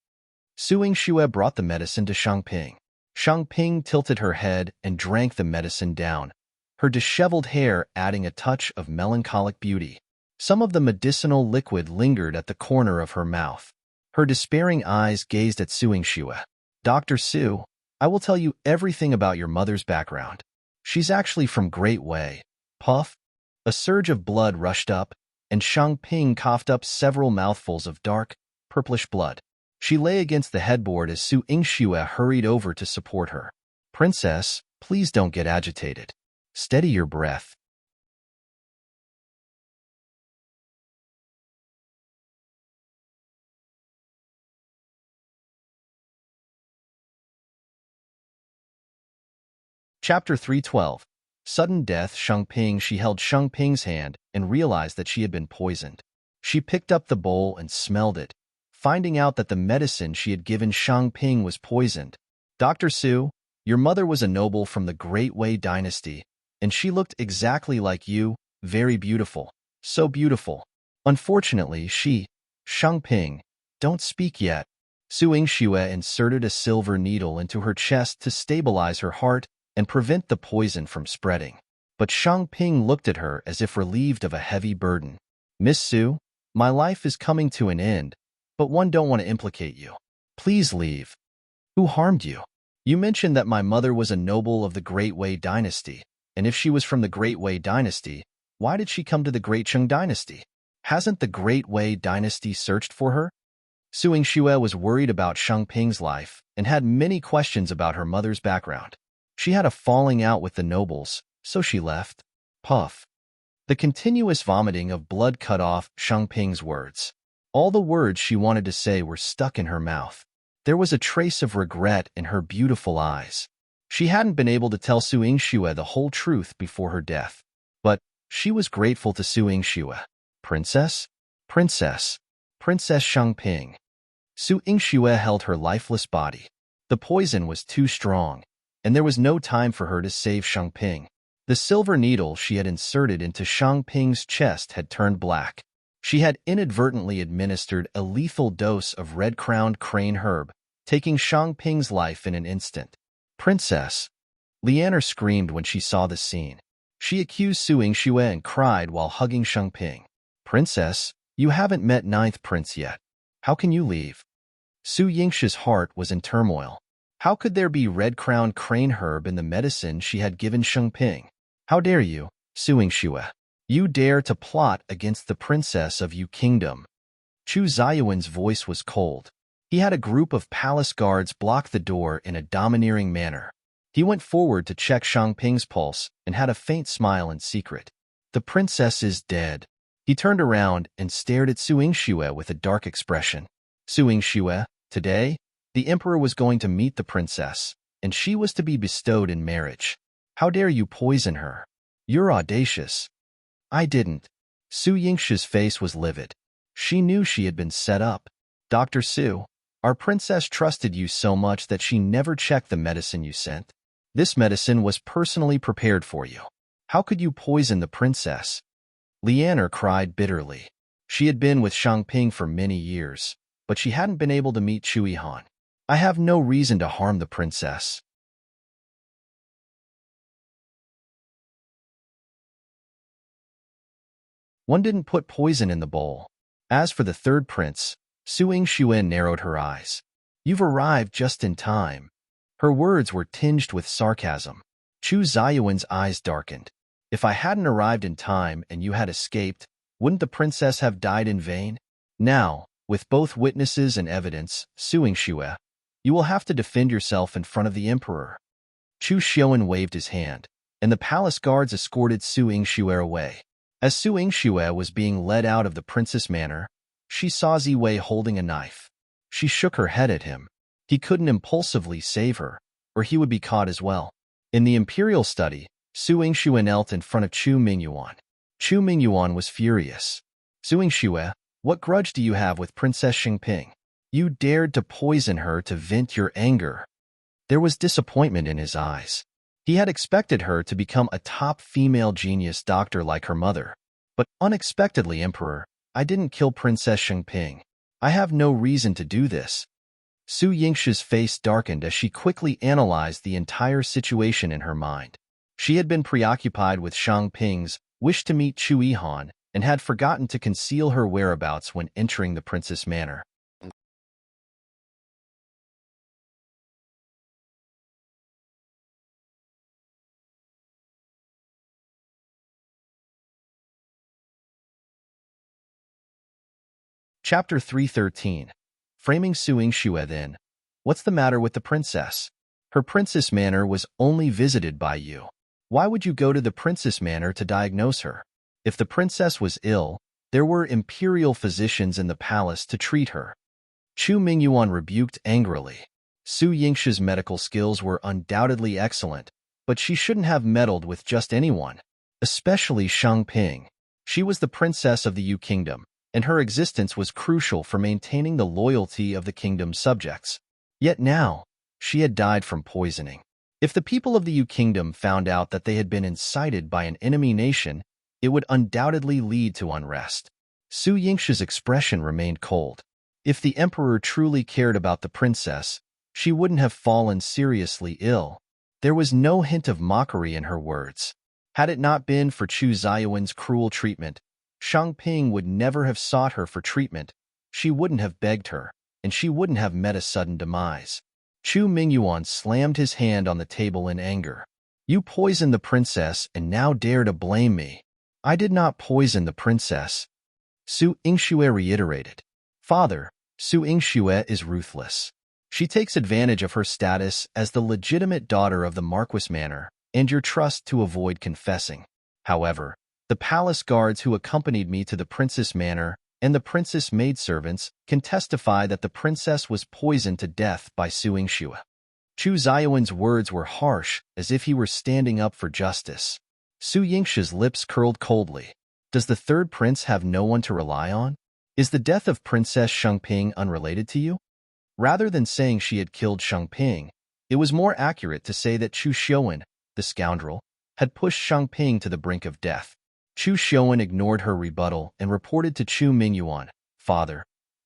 Su Yingxue brought the medicine to Shangping. Shangping tilted her head and drank the medicine down, her disheveled hair adding a touch of melancholic beauty. Some of the medicinal liquid lingered at the corner of her mouth. Her despairing eyes gazed at Su Yingxue. Dr. Su, I will tell you everything about your mother's background. She's actually from Great Wei. Puff. A surge of blood rushed up, and Shangping coughed up several mouthfuls of dark, purplish blood. She lay against the headboard as Su Yingxue hurried over to support her. Princess, please don't get agitated. Steady your breath. Chapter 312. Sudden Death. She held Shangping's hand and realized that she had been poisoned. She picked up the bowl and smelled it, finding out that the medicine she had given Shangping was poisoned. Dr. Su, your mother was a noble from the Great Wei dynasty, and she looked exactly like you, very beautiful, so beautiful. Unfortunately, Shangping, don't speak yet. Su Yingxue inserted a silver needle into her chest to stabilize her heart and prevent the poison from spreading. But Shangping looked at her as if relieved of a heavy burden. Miss Su, my life is coming to an end, but one don't want to implicate you. Please leave. Who harmed you? You mentioned that my mother was a noble of the Great Wei dynasty, and if she was from the Great Wei dynasty, why did she come to the Great Shang dynasty? Hasn't the Great Wei dynasty searched for her? Su Yingxue was worried about Shangping's life and had many questions about her mother's background. She had a falling out with the nobles, so she left. Puff. The continuous vomiting of blood cut off Shangping's words. All the words she wanted to say were stuck in her mouth. There was a trace of regret in her beautiful eyes. She hadn't been able to tell Su Yingxue the whole truth before her death, but she was grateful to Su Yingxue. Princess? Princess. Princess Shangping. Su Yingxue held her lifeless body. The poison was too strong, and there was no time for her to save Shangping. The silver needle she had inserted into Shangping's chest had turned black. She had inadvertently administered a lethal dose of red-crowned crane herb, taking Shangping's life in an instant. Princess! Lianer screamed when she saw the scene. She accused Su Yingxue and cried while hugging Shangping. Princess, you haven't met Ninth Prince yet. How can you leave? Su Yingxue's heart was in turmoil. How could there be red-crowned crane herb in the medicine she had given Shangping? How dare you, Su Yingxue? You dare to plot against the princess of Yu Kingdom. Chu Ziyuan's voice was cold. He had a group of palace guards block the door in a domineering manner. He went forward to check Shangping's pulse and had a faint smile in secret. The princess is dead. He turned around and stared at Su Yingxue with a dark expression. Su Yingxue, today, the emperor was going to meet the princess, and she was to be bestowed in marriage. How dare you poison her? You're audacious. I didn't. Su Yingxue's face was livid. She knew she had been set up. Dr. Su, our princess trusted you so much that she never checked the medicine you sent. This medicine was personally prepared for you. How could you poison the princess? Lianer cried bitterly. She had been with Shangping for many years, but she hadn't been able to meet Chu Yihan. I have no reason to harm the princess. One didn't put poison in the bowl. As for the third prince, Su Yingxue narrowed her eyes. You've arrived just in time. Her words were tinged with sarcasm. Chu Ziyuan's eyes darkened. If I hadn't arrived in time and you had escaped, wouldn't the princess have died in vain? Now, with both witnesses and evidence, Su Yingxue, you will have to defend yourself in front of the emperor. Chu Xiuan waved his hand, and the palace guards escorted Su Yingxue away. As Su Yingxue was being led out of the princess manor, she saw Ziwei holding a knife. She shook her head at him. He couldn't impulsively save her, or he would be caught as well. In the imperial study, Su Yingxue knelt in front of Chu Mingyuan. Chu Mingyuan was furious. Su Yingxue, what grudge do you have with Princess Xingping? You dared to poison her to vent your anger. There was disappointment in his eyes. He had expected her to become a top female genius doctor like her mother. But unexpectedly, Emperor, I didn't kill Princess Xingping. I have no reason to do this. Su Yingxue's face darkened as she quickly analyzed the entire situation in her mind. She had been preoccupied with Shangping's wish to meet Chu Yihan and had forgotten to conceal her whereabouts when entering the princess manor. Chapter 313. Framing Su Yingxue then. What's the matter with the princess? Her princess manor was only visited by you. Why would you go to the princess manor to diagnose her? If the princess was ill, there were imperial physicians in the palace to treat her. Chu Mingyuan rebuked angrily. Su Yingxue's medical skills were undoubtedly excellent, but she shouldn't have meddled with just anyone, especially Shangping. She was the princess of the Yu Kingdom, and her existence was crucial for maintaining the loyalty of the kingdom's subjects. Yet now, she had died from poisoning. If the people of the Yu Kingdom found out that they had been incited by an enemy nation, it would undoubtedly lead to unrest. Su Yingxue's expression remained cold. If the emperor truly cared about the princess, she wouldn't have fallen seriously ill. There was no hint of mockery in her words. Had it not been for Chu Ziyuan's cruel treatment, Shangping would never have sought her for treatment. She wouldn't have begged her, and she wouldn't have met a sudden demise. Chu Mingyuan slammed his hand on the table in anger. You poisoned the princess and now dare to blame me. I did not poison the princess. Su Yingxue reiterated. Father, Su Yingxue is ruthless. She takes advantage of her status as the legitimate daughter of the Marquis Manor and your trust to avoid confessing. However, the palace guards who accompanied me to the princess manor and the princess maidservants can testify that the princess was poisoned to death by Su Yingxue. Chu Ziyuan's words were harsh, as if he were standing up for justice. Su Yingxue's lips curled coldly. Does the third prince have no one to rely on? Is the death of Princess Shangping unrelated to you? Rather than saying she had killed Shangping, it was more accurate to say that Chu Xiuan, the scoundrel, had pushed Shangping to the brink of death. Chu Xiuan ignored her rebuttal and reported to Chu Mingyuan, Father,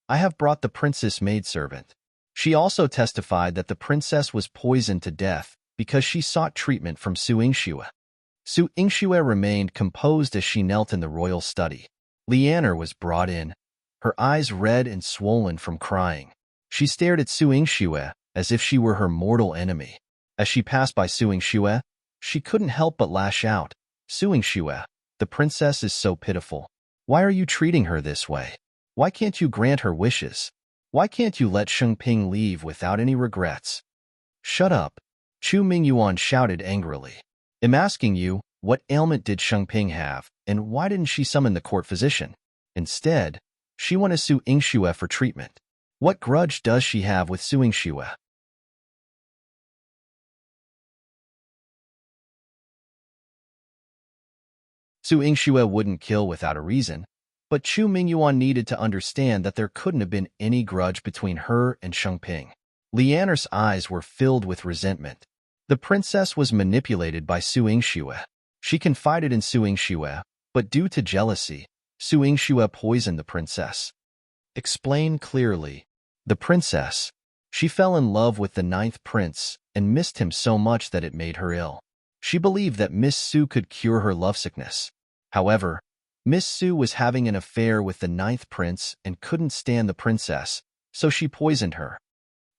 I have brought the princess maidservant. She also testified that the princess was poisoned to death because she sought treatment from Su Yingxue. Su Yingxue remained composed as she knelt in the royal study. Lianer was brought in, her eyes red and swollen from crying. She stared at Su Yingxue as if she were her mortal enemy. As she passed by Su Yingxue, she couldn't help but lash out. Su Yingxue, the princess is so pitiful. Why are you treating her this way? Why can't you grant her wishes? Why can't you let Shangping leave without any regrets? Shut up, Chu Mingyuan shouted angrily. I'm asking you, What ailment did Shengping have, and why didn't she summon the court physician? Instead, she went to sue Ingxue for treatment. What grudge does she have with suing Ingxue? Su Ingxue wouldn't kill without a reason, but Chu Mingyuan needed to understand that there couldn't have been any grudge between her and Shengping. Lianer's eyes were filled with resentment. The princess was manipulated by Su Ingxue. She confided in Su Ingxue, but due to jealousy, Su Ingxue poisoned the princess. Explain clearly. The princess. She fell in love with the ninth prince and missed him so much that it made her ill. She believed that Miss Su could cure her lovesickness. However, Miss Su was having an affair with the ninth prince and couldn't stand the princess, so she poisoned her.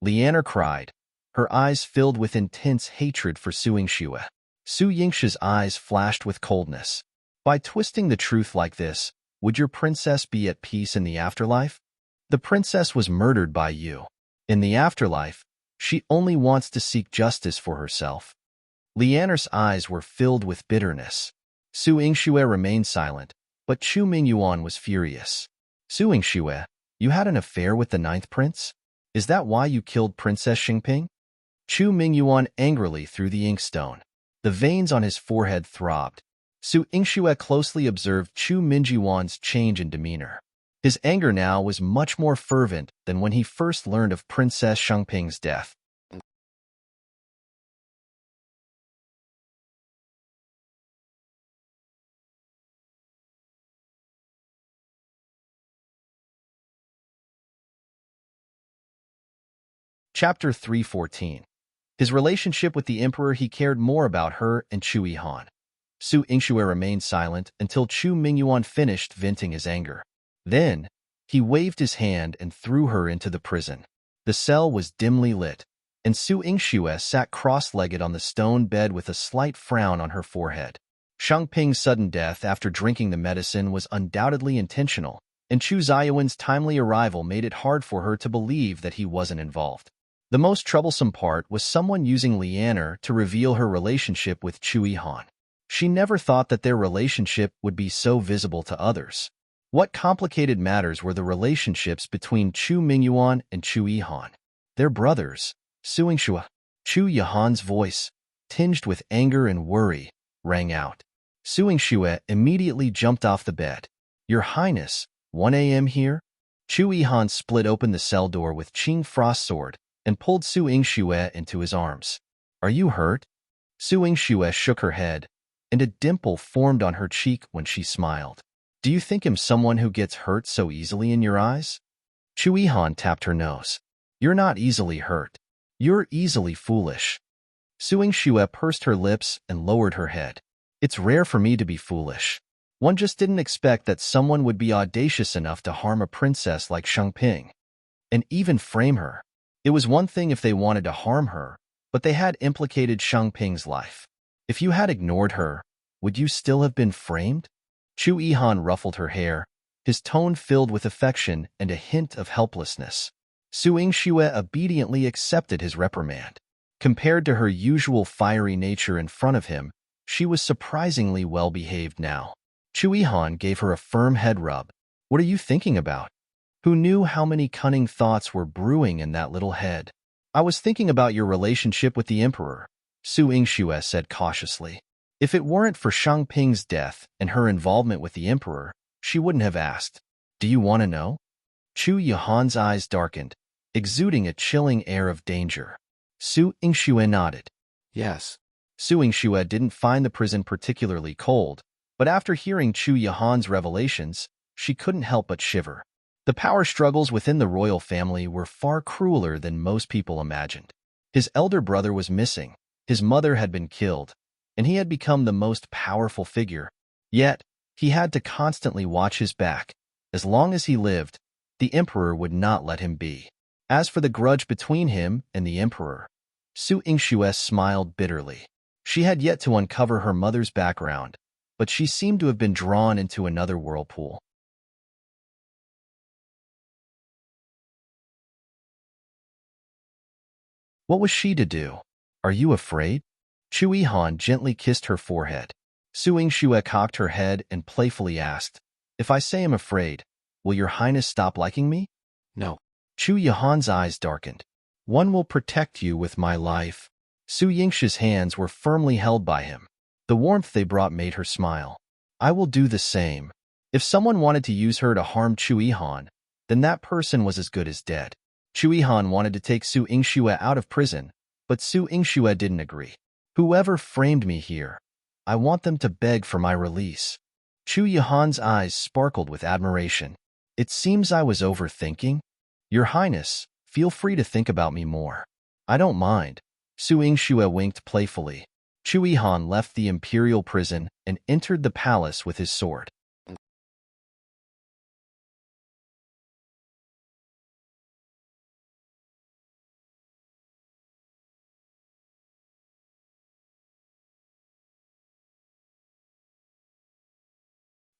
Lianer cried, her eyes filled with intense hatred for Su Ingxue. Su Yingxi's eyes flashed with coldness. By twisting the truth like this, would your princess be at peace in the afterlife? The princess was murdered by you. In the afterlife, she only wants to seek justice for herself. Lianer's eyes were filled with bitterness. Su Ingxue remained silent, but Chu Mingyuan was furious. Su Ingxue, you had an affair with the ninth prince? Is that why you killed Princess Xingping? Chu Mingyuan angrily threw the inkstone. The veins on his forehead throbbed. Su Ingxue closely observed Chu Mingyuan's change in demeanor. His anger now was much more fervent than when he first learned of Princess Shengping's death. Chapter 314. His relationship with the emperor. He cared more about her and Chu Yihan. Su Ingxue remained silent until Chu Mingyuan finished venting his anger. Then, he waved his hand and threw her into the prison. The cell was dimly lit, and Su Ingxue sat cross-legged on the stone bed with a slight frown on her forehead. Shangping's sudden death after drinking the medicine was undoubtedly intentional, and Chu Ziyuan's timely arrival made it hard for her to believe that he wasn't involved. The most troublesome part was someone using Lianer to reveal her relationship with Chu Yihan. She never thought that their relationship would be so visible to others. What complicated matters were the relationships between Chu Mingyuan and Chu Yihan. They're brothers. Su Ingxue. Chu Yihan's voice, tinged with anger and worry, rang out. Su Ingxue immediately jumped off the bed. Your Highness, 1 a.m. here? Chu Yihan split open the cell door with Qing Frost sword and pulled Su Ingxue into his arms. Are you hurt? Su Ingxue shook her head, and a dimple formed on her cheek when she smiled. Do you think I'm someone who gets hurt so easily in your eyes? Chu Yihan tapped her nose. You're not easily hurt. You're easily foolish. Su Ingxue pursed her lips and lowered her head. It's rare for me to be foolish. One just didn't expect that someone would be audacious enough to harm a princess like Shengping, and even frame her. It was one thing if they wanted to harm her, but they had implicated Shengping's life. If you had ignored her, would you still have been framed? Chu Yihan ruffled her hair, his tone filled with affection and a hint of helplessness. Su Ingxue obediently accepted his reprimand. Compared to her usual fiery nature in front of him, she was surprisingly well-behaved now. Chu Yihan gave her a firm head rub. What are you thinking about? Who knew how many cunning thoughts were brewing in that little head? I was thinking about your relationship with the emperor, Su Ingxue said cautiously. If it weren't for Shangping's death and her involvement with the emperor, she wouldn't have asked. Do you want to know? Chu Yihan's eyes darkened, exuding a chilling air of danger. Su Ingxue nodded. Yes. Su Ingxue didn't find the prison particularly cold, but after hearing Chu Yihan's revelations, she couldn't help but shiver. The power struggles within the royal family were far crueler than most people imagined. His elder brother was missing, his mother had been killed, and he had become the most powerful figure. Yet, he had to constantly watch his back. As long as he lived, the emperor would not let him be. As for the grudge between him and the emperor, Su Ingxue smiled bitterly. She had yet to uncover her mother's background, but she seemed to have been drawn into another whirlpool. What was she to do? Are you afraid? Chu Yihan gently kissed her forehead. Su Yingxue cocked her head and playfully asked, "If I say I'm afraid, will your highness stop liking me?" No. Chu Yihan's eyes darkened. "One will protect you with my life." Su Yingxi's hands were firmly held by him. The warmth they brought made her smile. "I will do the same." If someone wanted to use her to harm Chu Yihan, then that person was as good as dead. Chu Yihan wanted to take Su Yingxue out of prison, but Su Yingxue didn't agree. "Whoever framed me here, I want them to beg for my release." Chu Yihan's eyes sparkled with admiration. "It seems I was overthinking. Your Highness, feel free to think about me more. I don't mind." Su Yingxue winked playfully. Chu Yihan left the imperial prison and entered the palace with his sword.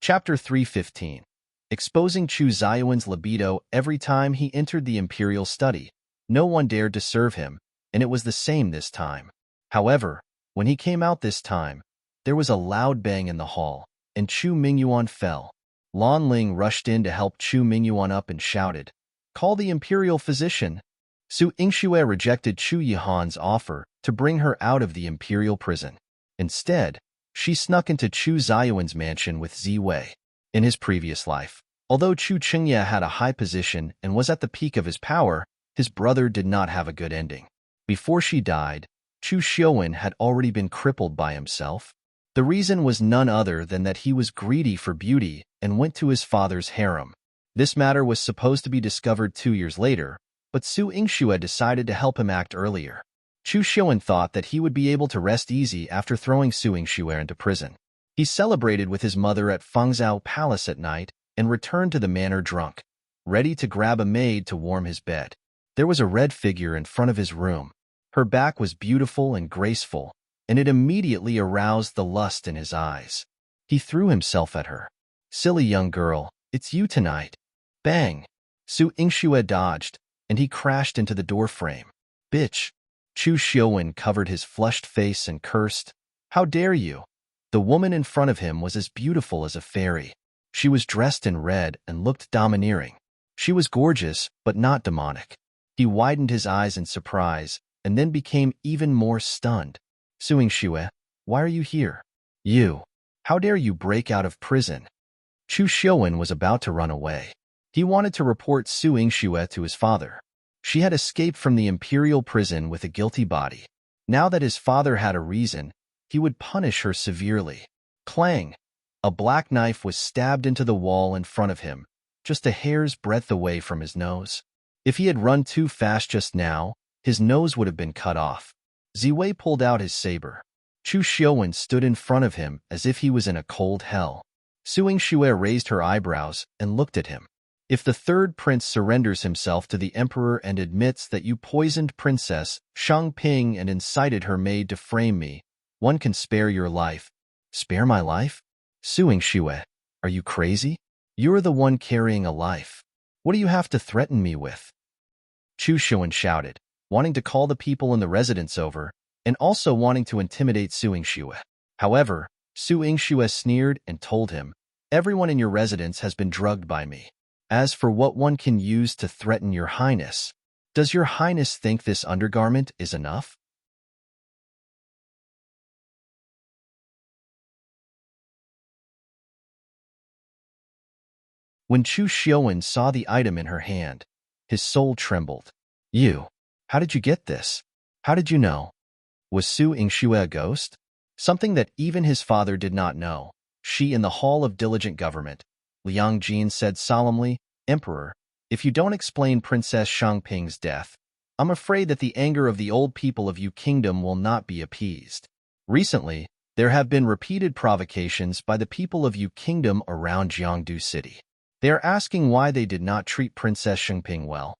Chapter 315. Exposing Chu Ziyuan's libido every time he entered the imperial study. No one dared to serve him, and it was the same this time. However, when he came out this time, there was a loud bang in the hall, and Chu Mingyuan fell. Lan Ling rushed in to help Chu Mingyuan up and shouted, "Call the imperial physician." Su Yingxue rejected Chu Yihan's offer to bring her out of the imperial prison. Instead, she snuck into Chu Ziyuan's mansion with Ziwei. In his previous life, although Chu Qingye had a high position and was at the peak of his power, his brother did not have a good ending. Before she died, Chu Xiuwen had already been crippled by himself. The reason was none other than that he was greedy for beauty and went to his father's harem. This matter was supposed to be discovered 2 years later, but Su Yingxue decided to help him act earlier. Chu Xiuwen thought that he would be able to rest easy after throwing Su Yingxue into prison. He celebrated with his mother at Fengzhou Palace at night and returned to the manor drunk, ready to grab a maid to warm his bed. There was a red figure in front of his room. Her back was beautiful and graceful, and it immediately aroused the lust in his eyes. He threw himself at her. "Silly young girl, it's you tonight." Bang! Su Yingxue dodged, and he crashed into the doorframe. "Bitch!" Chu Xiuwen covered his flushed face and cursed, "How dare you?" The woman in front of him was as beautiful as a fairy. She was dressed in red and looked domineering. She was gorgeous, but not demonic. He widened his eyes in surprise, and then became even more stunned. "Su Yingxue, why are you here? You! How dare you break out of prison?" Chu Xiuwen was about to run away. He wanted to report Su Yingxue to his father. She had escaped from the imperial prison with a guilty body. Now that his father had a reason, he would punish her severely. Clang! A black knife was stabbed into the wall in front of him, just a hair's breadth away from his nose. If he had run too fast just now, his nose would have been cut off. Ziwei pulled out his saber. Chu Xiuwen stood in front of him as if he was in a cold hell. Su Yingxue raised her eyebrows and looked at him. "If the third prince surrenders himself to the emperor and admits that you poisoned Princess Shangping and incited her maid to frame me, one can spare your life." "Spare my life? Su Yingxue, are you crazy? You're the one carrying a life. What do you have to threaten me with?" Chu Xiuwen shouted, wanting to call the people in the residence over, and also wanting to intimidate Su Yingxue. However, Su Yingxue sneered and told him, "Everyone in your residence has been drugged by me. As for what one can use to threaten your highness, does your highness think this undergarment is enough?" When Chu Xiuwen saw the item in her hand, his soul trembled. "You, how did you get this? How did you know? Was Su Yingxue a ghost?" Something that even his father did not know. She in the Hall of Diligent Government. Liang Jin said solemnly, "Emperor, if you don't explain Princess Shangping's death, I'm afraid that the anger of the old people of Yu Kingdom will not be appeased. Recently, there have been repeated provocations by the people of Yu Kingdom around Jiangdu City. They are asking why they did not treat Princess Shangping well.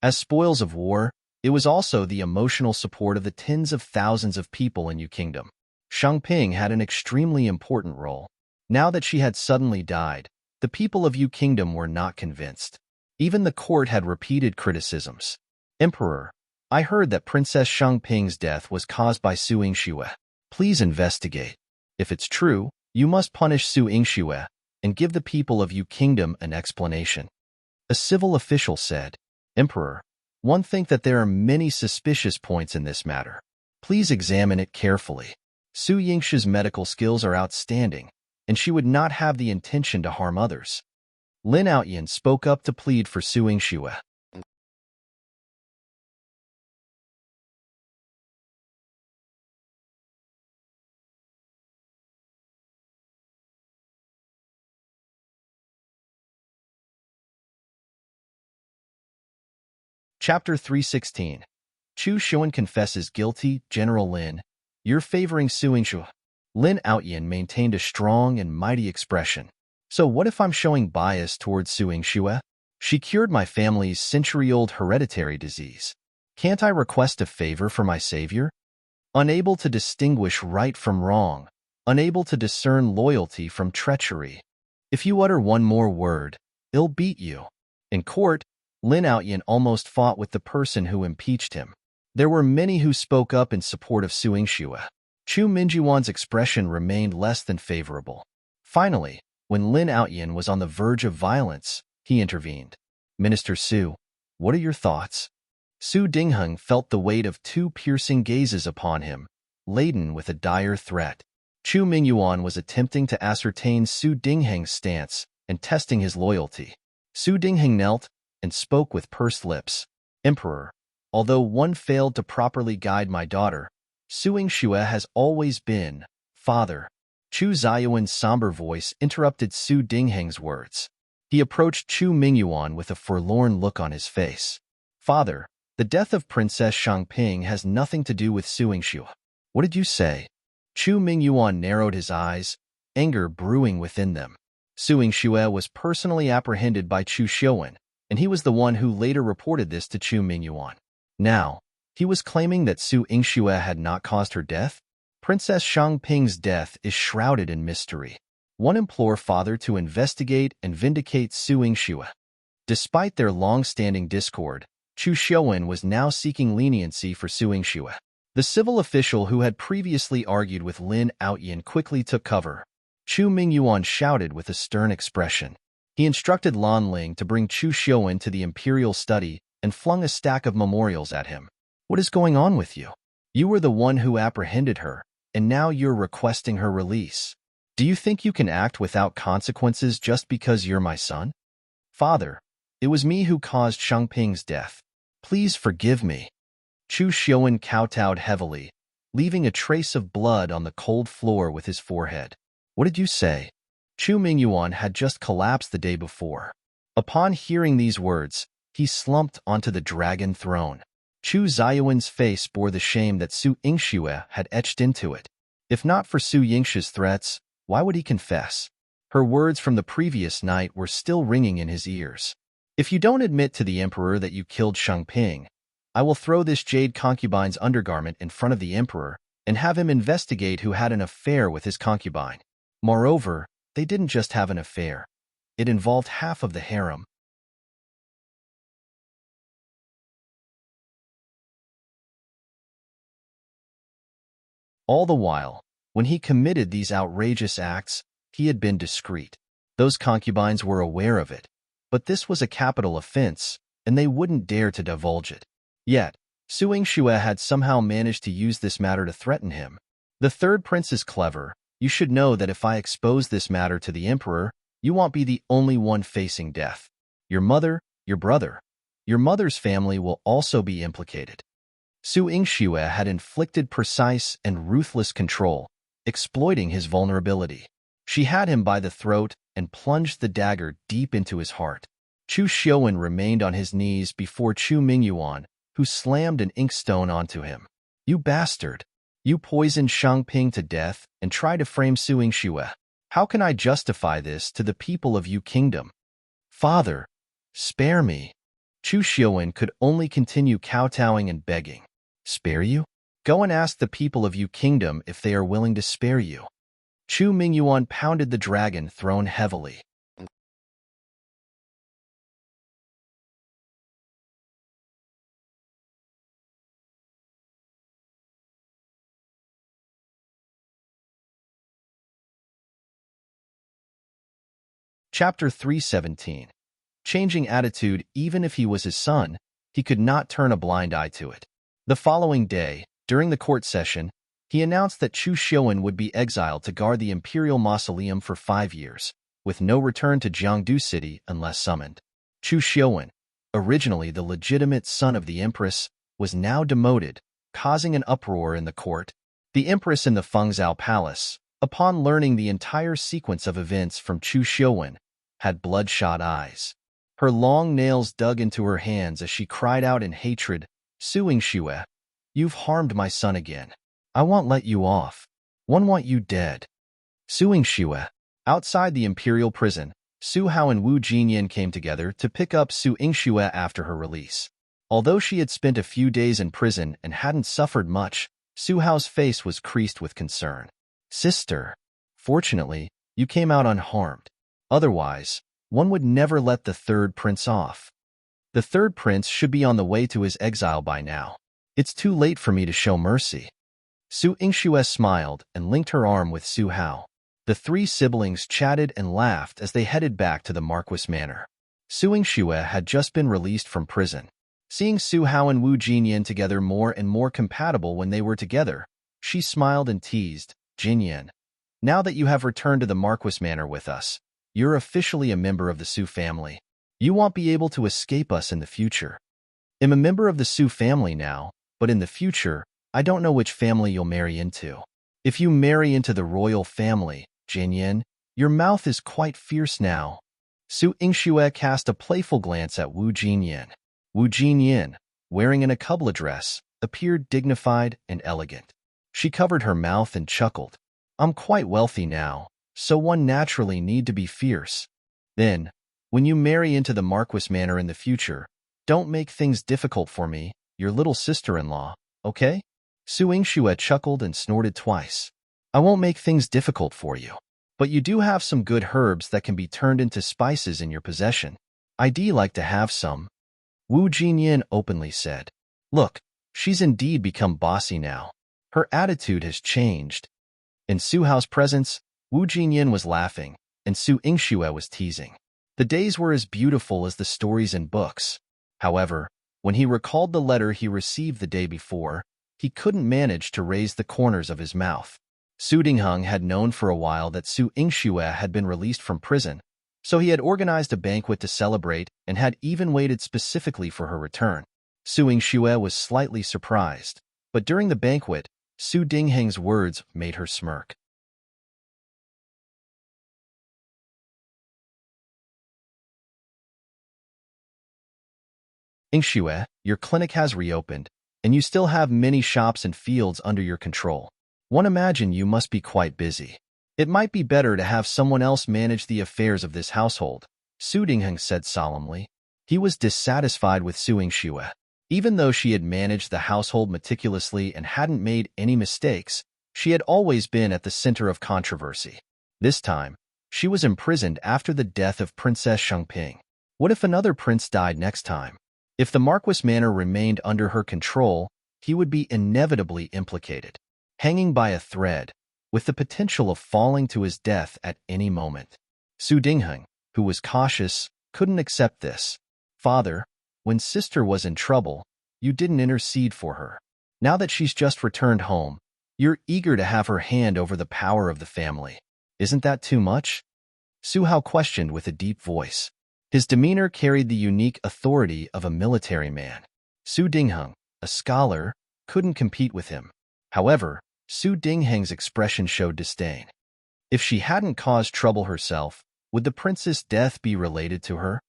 As spoils of war, it was also the emotional support of the tens of thousands of people in Yu Kingdom. Shangping had an extremely important role. Now that she had suddenly died, the people of Yu Kingdom were not convinced. Even the court had repeated criticisms. "Emperor, I heard that Princess Shangping's death was caused by Su Yingxue. Please investigate." If it's true, you must punish Su Yingxue and give the people of Yu Kingdom an explanation. A civil official said, Emperor, one think that there are many suspicious points in this matter. Please examine it carefully. Su Yingxue's medical skills are outstanding, and she would not have the intention to harm others. Lin Outyin spoke up to plead for Su Yingxue. Chapter 316. Chu Xuan confesses guilty. General Lin, you're favoring Su Yingxue. Lin Outyin maintained a strong and mighty expression. So what if I'm showing bias towards Su Yingxue? She cured my family's century-old hereditary disease. Can't I request a favor for my savior? Unable to distinguish right from wrong, unable to discern loyalty from treachery. If you utter one more word, I'll beat you. In court, Lin Outyin almost fought with the person who impeached him. There were many who spoke up in support of Su Yingxue. Chu Mingyuan's expression remained less than favorable. Finally, when Lin Outyin was on the verge of violence, he intervened. Minister Su, what are your thoughts? Su Dingheng felt the weight of two piercing gazes upon him, laden with a dire threat. Chu Mingyuan was attempting to ascertain Su Dingheng's stance and testing his loyalty. Su Dingheng knelt and spoke with pursed lips. Emperor, although one failed to properly guide my daughter, Su Yingxue has always been, father. Chu Ziyuan's somber voice interrupted Su Dingheng's words. He approached Chu Mingyuan with a forlorn look on his face. Father, the death of Princess Shangping has nothing to do with Su Yingxue. What did you say? Chu Mingyuan narrowed his eyes, anger brewing within them. Su Yingxue was personally apprehended by Chu Xiuan, and he was the one who later reported this to Chu Mingyuan. Now, he was claiming that Su Yingxue had not caused her death? Princess Shangping's death is shrouded in mystery. One implore father to investigate and vindicate Su Yingxue. Despite their long-standing discord, Chu Xiuan was now seeking leniency for Su Yingxue. The civil official who had previously argued with Lin Outyin quickly took cover. Chu Mingyuan shouted with a stern expression. He instructed Lan Ling to bring Chu Xiuan to the imperial study and flung a stack of memorials at him. What is going on with you? You were the one who apprehended her, and now you're requesting her release. Do you think you can act without consequences just because you're my son? Father, it was me who caused Shangping's death. Please forgive me. Chu Xiuan kowtowed heavily, leaving a trace of blood on the cold floor with his forehead. What did you say? Chu Mingyuan had just collapsed the day before. Upon hearing these words, he slumped onto the dragon throne. Chu Ziyuan's face bore the shame that Su Yingxue had etched into it. If not for Su Yingxue's threats, why would he confess? Her words from the previous night were still ringing in his ears. If you don't admit to the emperor that you killed Shangping, I will throw this jade concubine's undergarment in front of the emperor and have him investigate who had an affair with his concubine. Moreover, they didn't just have an affair. It involved half of the harem. All the while, when he committed these outrageous acts, he had been discreet. Those concubines were aware of it, but this was a capital offense, and they wouldn't dare to divulge it. Yet, Su Yingxue had somehow managed to use this matter to threaten him. The third prince is clever. You should know that if I expose this matter to the emperor, you won't be the only one facing death. Your mother, your brother, your mother's family will also be implicated. Su Yingxue had inflicted precise and ruthless control, exploiting his vulnerability. She had him by the throat and plunged the dagger deep into his heart. Chu Xiuan remained on his knees before Chu Mingyuan, who slammed an inkstone onto him. You bastard! You poisoned Shangping to death and tried to frame Su Yingxue. How can I justify this to the people of Yu Kingdom? Father, spare me. Chu Xiuan could only continue kowtowing and begging. Spare you? Go and ask the people of Yu Kingdom if they are willing to spare you. Chu Mingyuan pounded the dragon throne heavily. Chapter 317. Changing attitude. Even if he was his son, he could not turn a blind eye to it. The following day, during the court session, he announced that Chu Xiuan would be exiled to guard the imperial mausoleum for 5 years, with no return to Jiangdu City unless summoned. Chu Xiuan, originally the legitimate son of the empress, was now demoted, causing an uproar in the court. The empress in the Fengzhou Palace, upon learning the entire sequence of events from Chu Xiuan, had bloodshot eyes. Her long nails dug into her hands as she cried out in hatred, "Su Yingxue, you've harmed my son again. I won't let you off. One want you dead." Su Yingxue. Outside the imperial prison, Su Hao and Wu Jinyan came together to pick up Su Yingxue after her release. Although she had spent a few days in prison and hadn't suffered much, Su Hao's face was creased with concern. "Sister, fortunately, you came out unharmed. Otherwise, one would never let the third prince off. The third prince should be on the way to his exile by now. It's too late for me to show mercy." Su Yingxue smiled and linked her arm with Su Hao. The three siblings chatted and laughed as they headed back to the Marquis Manor. Su Yingxue had just been released from prison. Seeing Su Hao and Wu Jinyan together more and more compatible when they were together, she smiled and teased, "Jinyan, now that you have returned to the Marquis Manor with us, you're officially a member of the Su family. You won't be able to escape us in the future." "I'm a member of the Su family now, but in the future, I don't know which family you'll marry into." "If you marry into the royal family, Jinyan, your mouth is quite fierce now." Su Yingxue cast a playful glance at Wu Jinyan. Wu Jinyan, wearing an akubla dress, appeared dignified and elegant. She covered her mouth and chuckled. "I'm quite wealthy now, so one naturally need to be fierce. Then, when you marry into the Marquis Manor in the future, don't make things difficult for me, your little sister-in-law, okay?" Su Yingxue chuckled and snorted twice. "I won't make things difficult for you. But you do have some good herbs that can be turned into spices in your possession. I'd like to have some." Wu Jinyan openly said. "Look, she's indeed become bossy now. Her attitude has changed." In Su Hao's presence, Wu Jinyan was laughing, and Su Yingxue was teasing. The days were as beautiful as the stories in books. However, when he recalled the letter he received the day before, he couldn't manage to raise the corners of his mouth. Su Dingheng had known for a while that Su Yingxue had been released from prison, so he had organized a banquet to celebrate and had even waited specifically for her return. Su Yingxue was slightly surprised, but during the banquet, Su Dingheng's words made her smirk. "Yingxue, your clinic has reopened, and you still have many shops and fields under your control. One imagine you must be quite busy. It might be better to have someone else manage the affairs of this household," Su Dingheng said solemnly. He was dissatisfied with Su Yingxue. Even though she had managed the household meticulously and hadn't made any mistakes, she had always been at the center of controversy. This time, she was imprisoned after the death of Princess Shengping. What if another prince died next time? If the Marquis Manor remained under her control, he would be inevitably implicated, hanging by a thread, with the potential of falling to his death at any moment. Su Dingheng, who was cautious, couldn't accept this. "Father, when sister was in trouble, you didn't intercede for her. Now that she's just returned home, you're eager to have her hand over the power of the family. Isn't that too much?" Su Hao questioned with a deep voice. His demeanor carried the unique authority of a military man. Su Dingheng, a scholar, couldn't compete with him. However, Su Dingheng's expression showed disdain. If she hadn't caused trouble herself, would the prince's death be related to her?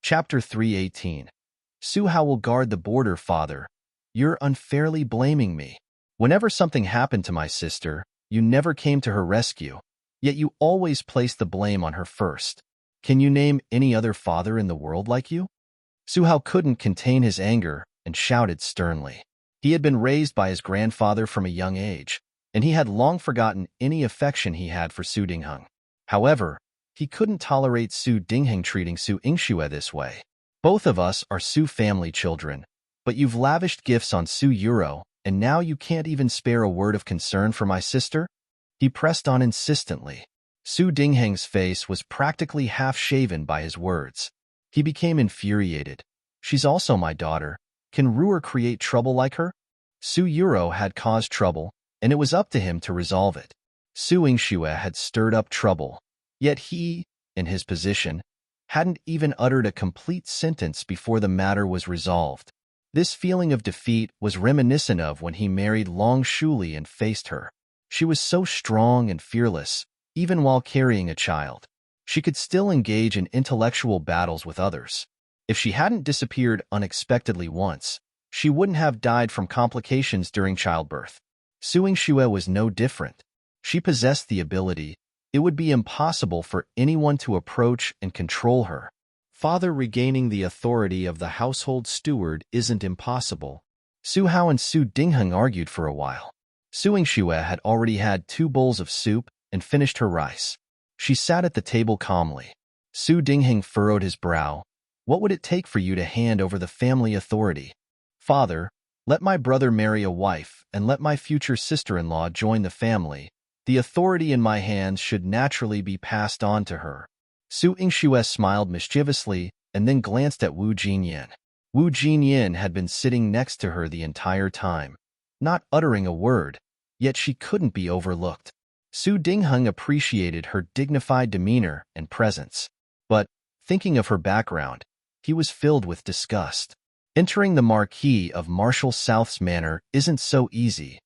Chapter 318. Su Hao will guard the border, father. You're unfairly blaming me. Whenever something happened to my sister, you never came to her rescue, yet you always placed the blame on her first. Can you name any other father in the world like you? Su Hao couldn't contain his anger and shouted sternly. He had been raised by his grandfather from a young age, and he had long forgotten any affection he had for Su Dingheng. However, he couldn't tolerate Su Dingheng treating Su Yingxue this way. Both of us are Su family children, but you've lavished gifts on Su Yuro, and now you can't even spare a word of concern for my sister? He pressed on insistently. Su Dingheng's face was practically half-shaven by his words. He became infuriated. She's also my daughter. Can Ruer create trouble like her? Su Yuro had caused trouble, and it was up to him to resolve it. Su Yingxue had stirred up trouble, yet he, in his position, hadn't even uttered a complete sentence before the matter was resolved. This feeling of defeat was reminiscent of when he married Long Shuli and faced her. She was so strong and fearless, even while carrying a child. She could still engage in intellectual battles with others. If she hadn't disappeared unexpectedly once, she wouldn't have died from complications during childbirth. Su Yingxue was no different. She possessed the ability. It would be impossible for anyone to approach and control her. Father regaining the authority of the household steward isn't impossible. Su Hao and Su Dingheng argued for a while. Su Yingxue had already had 2 bowls of soup and finished her rice. She sat at the table calmly. Su Dingheng furrowed his brow. What would it take for you to hand over the family authority? Father, let my brother marry a wife and let my future sister-in-law join the family. The authority in my hands should naturally be passed on to her. Su Yingxue smiled mischievously and then glanced at Wu Jinyan. Wu Jinyan had been sitting next to her the entire time, not uttering a word, yet she couldn't be overlooked. Su Dingheng appreciated her dignified demeanor and presence, but, thinking of her background, he was filled with disgust. Entering the Marquis of Marshall South's manor isn't so easy.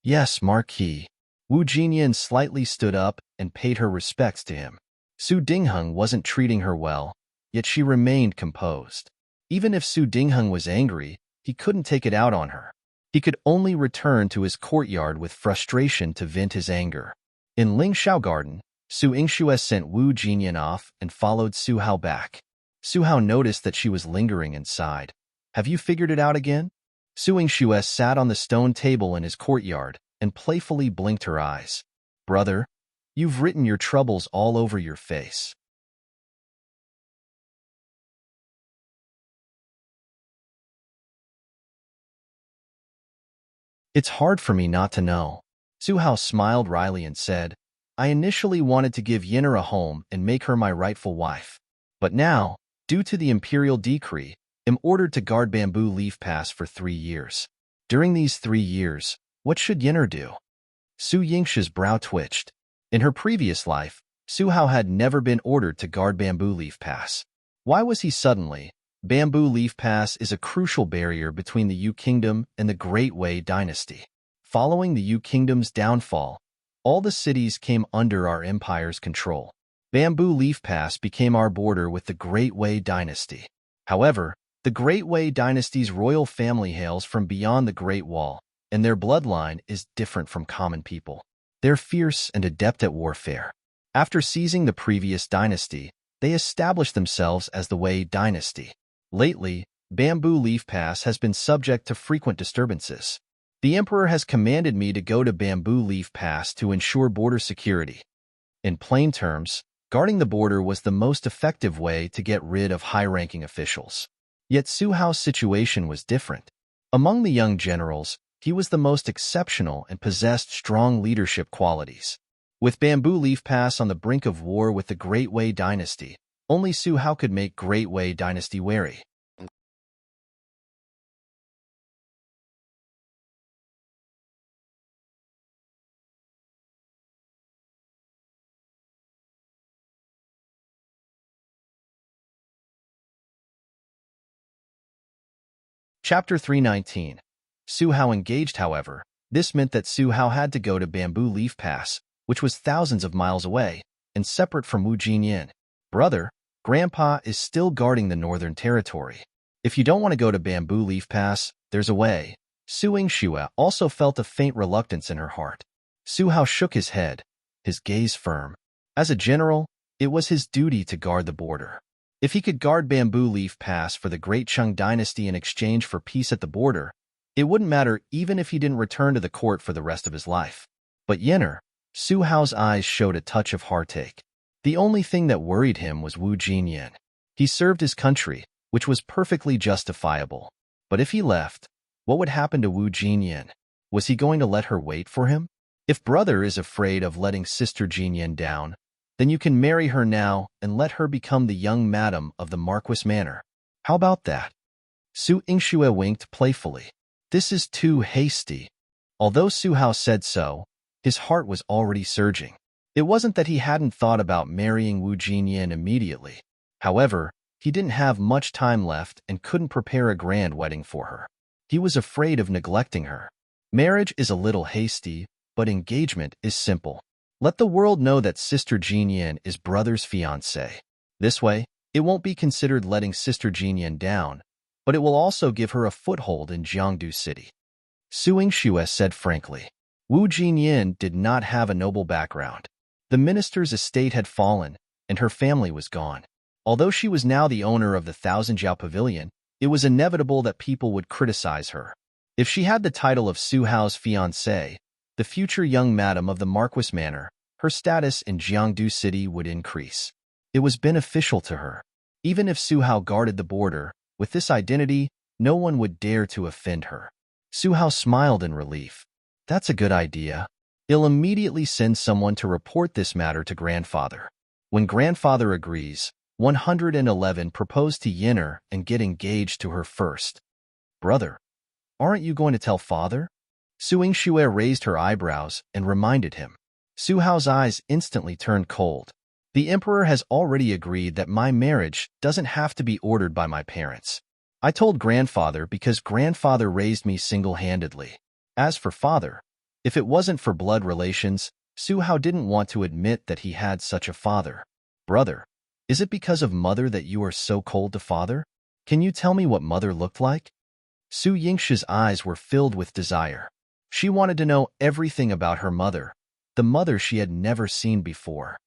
Yes, Marquis. Wu Jinyan slightly stood up and paid her respects to him. Su Dingheng wasn't treating her well, yet she remained composed. Even if Su Dingheng was angry, he couldn't take it out on her. He could only return to his courtyard with frustration to vent his anger. In Lingxiao Garden, Su Yingxue sent Wu Jinyan off and followed Su Hao back. Su Hao noticed that she was lingering and sighed. Have you figured it out again? Su Yingxue sat on the stone table in his courtyard and playfully blinked her eyes. Brother, you've written your troubles all over your face. It's hard for me not to know. Su Hao smiled wryly and said, I initially wanted to give Yin'er a home and make her my rightful wife. But now, due to the imperial decree, am ordered to guard Bamboo Leaf Pass for 3 years. During these 3 years, what should Yin'er do? Su Yingxue's brow twitched. In her previous life, Su Hao had never been ordered to guard Bamboo Leaf Pass. Why was he suddenly? Bamboo Leaf Pass is a crucial barrier between the Yu Kingdom and the Great Wei Dynasty. Following the Yu Kingdom's downfall, all the cities came under our empire's control. Bamboo Leaf Pass became our border with the Great Wei Dynasty. However, the Great Wei Dynasty's royal family hails from beyond the Great Wall, and their bloodline is different from common people. They're fierce and adept at warfare. After seizing the previous dynasty, they established themselves as the Wei Dynasty. Lately, Bamboo Leaf Pass has been subject to frequent disturbances. The Emperor has commanded me to go to Bamboo Leaf Pass to ensure border security. In plain terms, guarding the border was the most effective way to get rid of high-ranking officials. Yet Su Hao's situation was different. Among the young generals, he was the most exceptional and possessed strong leadership qualities. With Bamboo Leaf Pass on the brink of war with the Great Wei Dynasty, only Su Hao could make Great Wei Dynasty wary. Chapter 319. Su Hao engaged, however. This meant that Su Hao had to go to Bamboo Leaf Pass, which was thousands of miles away, and separate from Wu Jinyan. Brother, Grandpa is still guarding the Northern Territory. If you don't want to go to Bamboo Leaf Pass, there's a way. Su Yingxue also felt a faint reluctance in her heart. Su Hao shook his head, his gaze firm. As a general, it was his duty to guard the border. If he could guard Bamboo Leaf Pass for the Great Cheng Dynasty in exchange for peace at the border, it wouldn't matter even if he didn't return to the court for the rest of his life. But Yin'er, Su Hao's eyes showed a touch of heartache. The only thing that worried him was Wu Jinyan. He served his country, which was perfectly justifiable. But if he left, what would happen to Wu Jinyan? Was he going to let her wait for him? If brother is afraid of letting sister Jinyan down, then you can marry her now and let her become the young madam of the Marquis Manor. How about that? Su Yingxue winked playfully. This is too hasty. Although Su Hao said so, his heart was already surging. It wasn't that he hadn't thought about marrying Wu Jinyan immediately. However, he didn't have much time left and couldn't prepare a grand wedding for her. He was afraid of neglecting her. Marriage is a little hasty, but engagement is simple. Let the world know that Sister Jinyan is brother's fiancée. This way, it won't be considered letting Sister Jinyan down, but it will also give her a foothold in Jiangdu City. Su Yingxue said frankly. Wu Jinyan did not have a noble background. The minister's estate had fallen, and her family was gone. Although she was now the owner of the Thousand Jiao Pavilion, it was inevitable that people would criticize her. If she had the title of Su Hao's fiancée, the future young madam of the Marquis Manor, her status in Jiangdu City would increase. It was beneficial to her. Even if Su Hao guarded the border, with this identity, no one would dare to offend her. Su Hao smiled in relief. That's a good idea. I'll immediately send someone to report this matter to grandfather. When grandfather agrees, 111 propose to Yinner and get engaged to her first. Brother, aren't you going to tell father? Su Yingxue raised her eyebrows and reminded him. Su Hao's eyes instantly turned cold. The emperor has already agreed that my marriage doesn't have to be ordered by my parents. I told grandfather because grandfather raised me single-handedly. As for father, if it wasn't for blood relations, Su Hao didn't want to admit that he had such a father. Brother, is it because of mother that you are so cold to father? Can you tell me what mother looked like? Su Yingxue's eyes were filled with desire. She wanted to know everything about her mother, the mother she had never seen before.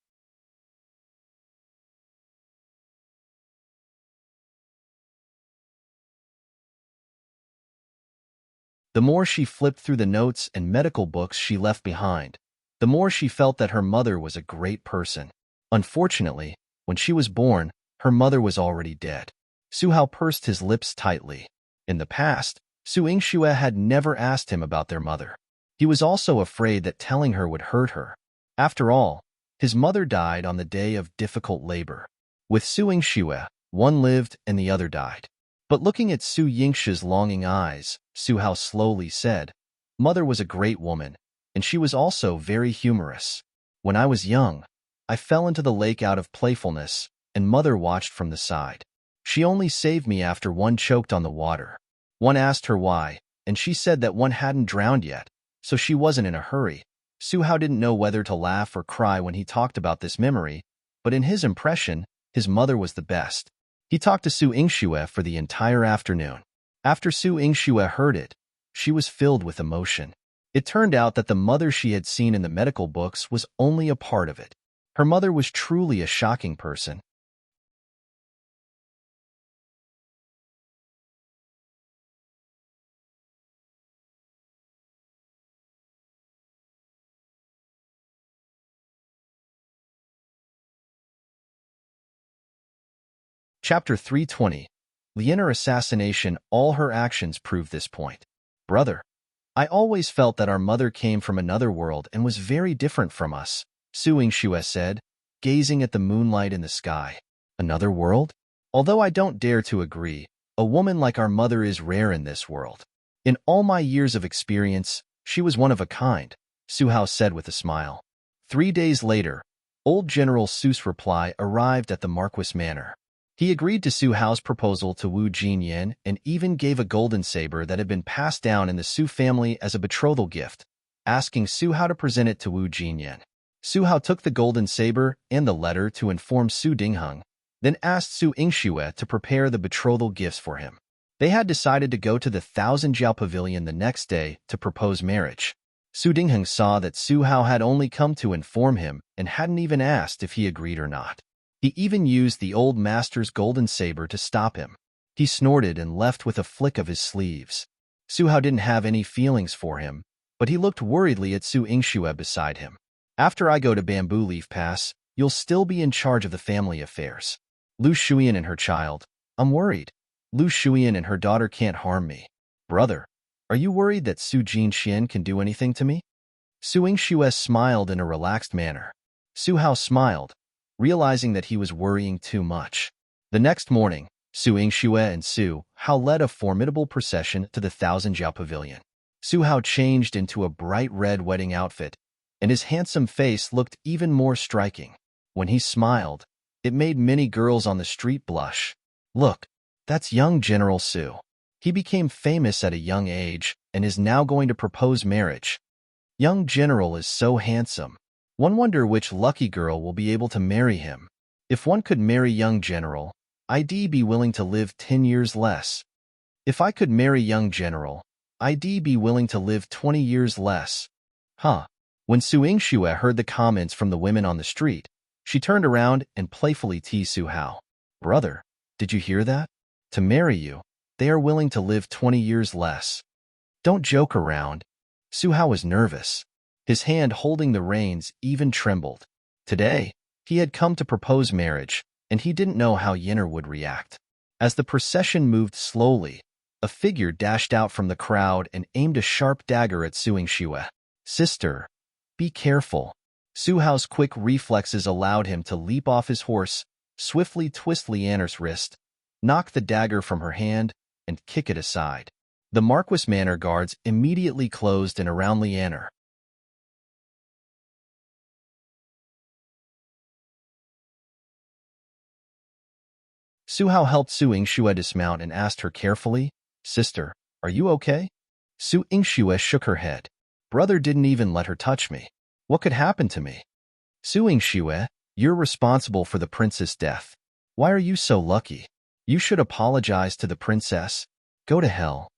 The more she flipped through the notes and medical books she left behind, the more she felt that her mother was a great person. Unfortunately, when she was born, her mother was already dead. Su Hao pursed his lips tightly. In the past, Su Yingxue had never asked him about their mother. He was also afraid that telling her would hurt her. After all, his mother died on the day of difficult labor. With Su Yingxue, one lived and the other died. But looking at Su Yingxue's longing eyes, Su Hao slowly said, Mother was a great woman, and she was also very humorous. When I was young, I fell into the lake out of playfulness, and Mother watched from the side. She only saved me after one choked on the water. One asked her why, and she said that one hadn't drowned yet, so she wasn't in a hurry. Su Hao didn't know whether to laugh or cry when he talked about this memory, but in his impression, his mother was the best. He talked to Su Yingxue for the entire afternoon. After Su Yingxue heard it, she was filled with emotion. It turned out that the mother she had seen in the medical books was only a part of it. Her mother was truly a shocking person. Chapter 320. Lianer assassination. All her actions prove this point. Brother, I always felt that our mother came from another world and was very different from us, Su Yingxue said, gazing at the moonlight in the sky. Another world? Although I don't dare to agree, a woman like our mother is rare in this world. In all my years of experience, she was one of a kind, Su Hao said with a smile. 3 days later, old General Su's reply arrived at the Marquis Manor. He agreed to Su Hao's proposal to Wu Jinyan and even gave a golden saber that had been passed down in the Su family as a betrothal gift, asking Su Hao to present it to Wu Jinyan. Su Hao took the golden saber and the letter to inform Su Dingheng, then asked Su Yingxue to prepare the betrothal gifts for him. They had decided to go to the Thousand Jiao Pavilion the next day to propose marriage. Su Dingheng saw that Su Hao had only come to inform him and hadn't even asked if he agreed or not. He even used the old master's golden saber to stop him. He snorted and left with a flick of his sleeves. Su Hao didn't have any feelings for him, but he looked worriedly at Su Yingxue beside him. After I go to Bamboo Leaf Pass, you'll still be in charge of the family affairs. Lu Shuyan and her child. I'm worried. Lu Shuyan and her daughter can't harm me. Brother, are you worried that Su Jinxian can do anything to me? Su Yingxue smiled in a relaxed manner. Su Hao smiled, realizing that he was worrying too much. The next morning, Su Yingxue and Su Hao led a formidable procession to the Thousand Jiao Pavilion. Su Hao changed into a bright red wedding outfit, and his handsome face looked even more striking. When he smiled, it made many girls on the street blush. Look, that's young General Su. He became famous at a young age and is now going to propose marriage. Young General is so handsome. One wonder which lucky girl will be able to marry him. If one could marry young General, I'd be willing to live 10 years less. If I could marry young General, I'd be willing to live 20 years less. Huh. When Su Yingxue heard the comments from the women on the street, she turned around and playfully teased Su Hao. Brother, did you hear that? To marry you, they are willing to live 20 years less. Don't joke around. Su Hao was nervous. His hand holding the reins even trembled. Today, he had come to propose marriage, and he didn't know how Yenner would react. As the procession moved slowly, a figure dashed out from the crowd and aimed a sharp dagger at Su Yingxue. Sister, be careful. Su Hao's quick reflexes allowed him to leap off his horse, swiftly twist Lianer's wrist, knock the dagger from her hand, and kick it aside. The Marquis Manor guards immediately closed in around Lianer. Su Hao helped Su Yingxue dismount and asked her carefully, Sister, are you okay? Su Yingxue shook her head. Brother didn't even let her touch me. What could happen to me? Su Yingxue, you're responsible for the prince's death. Why are you so lucky? You should apologize to the princess. Go to hell.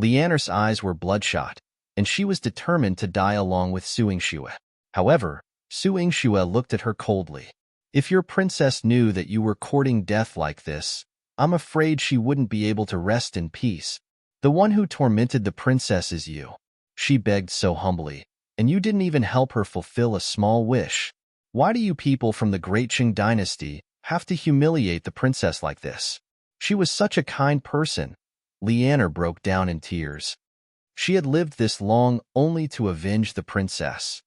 Lianer's eyes were bloodshot, and she was determined to die along with Su Yingxue. However, Su Yingxue looked at her coldly. If your princess knew that you were courting death like this, I'm afraid she wouldn't be able to rest in peace. The one who tormented the princess is you. She begged so humbly, and you didn't even help her fulfill a small wish. Why do you people from the Great Qing dynasty have to humiliate the princess like this? She was such a kind person. Lianer broke down in tears. She had lived this long only to avenge the princess.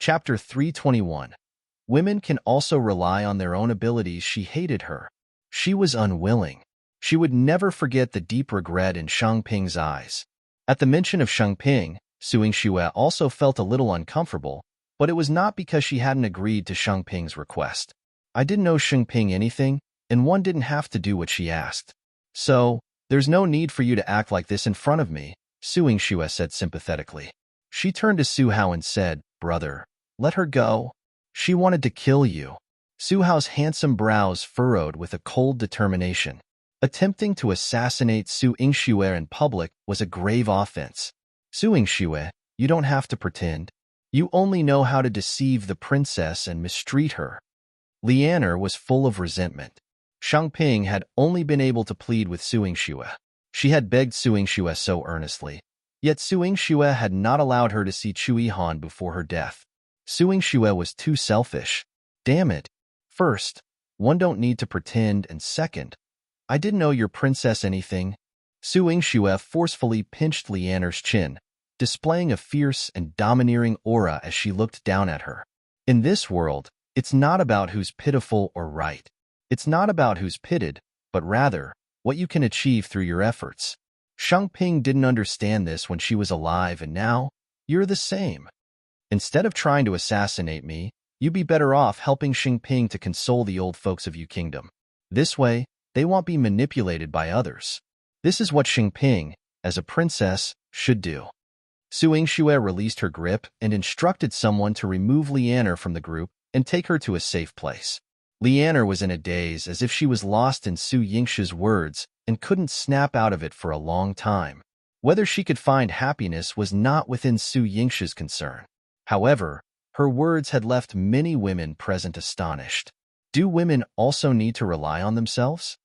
Chapter 321. Women can also rely on their own abilities. She hated her. She was unwilling. She would never forget the deep regret in Shangping's eyes. At the mention of Shangping, Su Yingxue also felt a little uncomfortable, but it was not because she hadn't agreed to Shangping's request. I didn't know Shangping anything, and one didn't have to do what she asked. So, there's no need for you to act like this in front of me, Su Yingxue said sympathetically. She turned to Su Hao and said, Brother, let her go. She wanted to kill you. Su Hao's handsome brows furrowed with a cold determination. Attempting to assassinate Su Yingxue in public was a grave offense. Su Yingxue, you don't have to pretend. You only know how to deceive the princess and mistreat her. Lianer was full of resentment. Shangping had only been able to plead with Su Yingxue. She had begged Su Yingxue so earnestly. Yet Su Yingxue had not allowed her to see Chu Yihan before her death. Su Yingxue was too selfish. Damn it. First, one don't need to pretend, and second, I didn't know your princess anything. Su Yingxue forcefully pinched Lianer's chin, displaying a fierce and domineering aura as she looked down at her. In this world, it's not about who's pitiful or right. It's not about who's pitted, but rather, what you can achieve through your efforts. Shangping didn't understand this when she was alive, and now, you're the same. Instead of trying to assassinate me, you'd be better off helping Shangping to console the old folks of Yu Kingdom. This way, they won't be manipulated by others. This is what Shangping, as a princess, should do. Su Yingxue released her grip and instructed someone to remove Lianer from the group and take her to a safe place. Lianer was in a daze as if she was lost in Su Yingxue's words and couldn't snap out of it for a long time. Whether she could find happiness was not within Su Yingxue's concern. However, Her words had left many women present astonished. Do women also need to rely on themselves?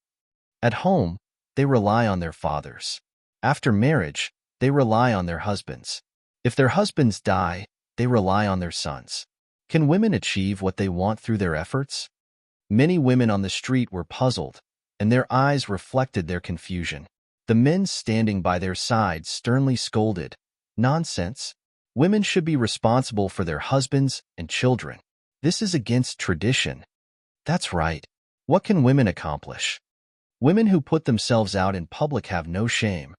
At home, they rely on their fathers. After marriage, they rely on their husbands. If their husbands die, they rely on their sons. Can women achieve what they want through their efforts? Many women on the street were puzzled, and their eyes reflected their confusion. The men standing by their side sternly scolded, "Nonsense! Women should be responsible for their husbands and children. This is against tradition." That's right. What can women accomplish? Women who put themselves out in public have no shame.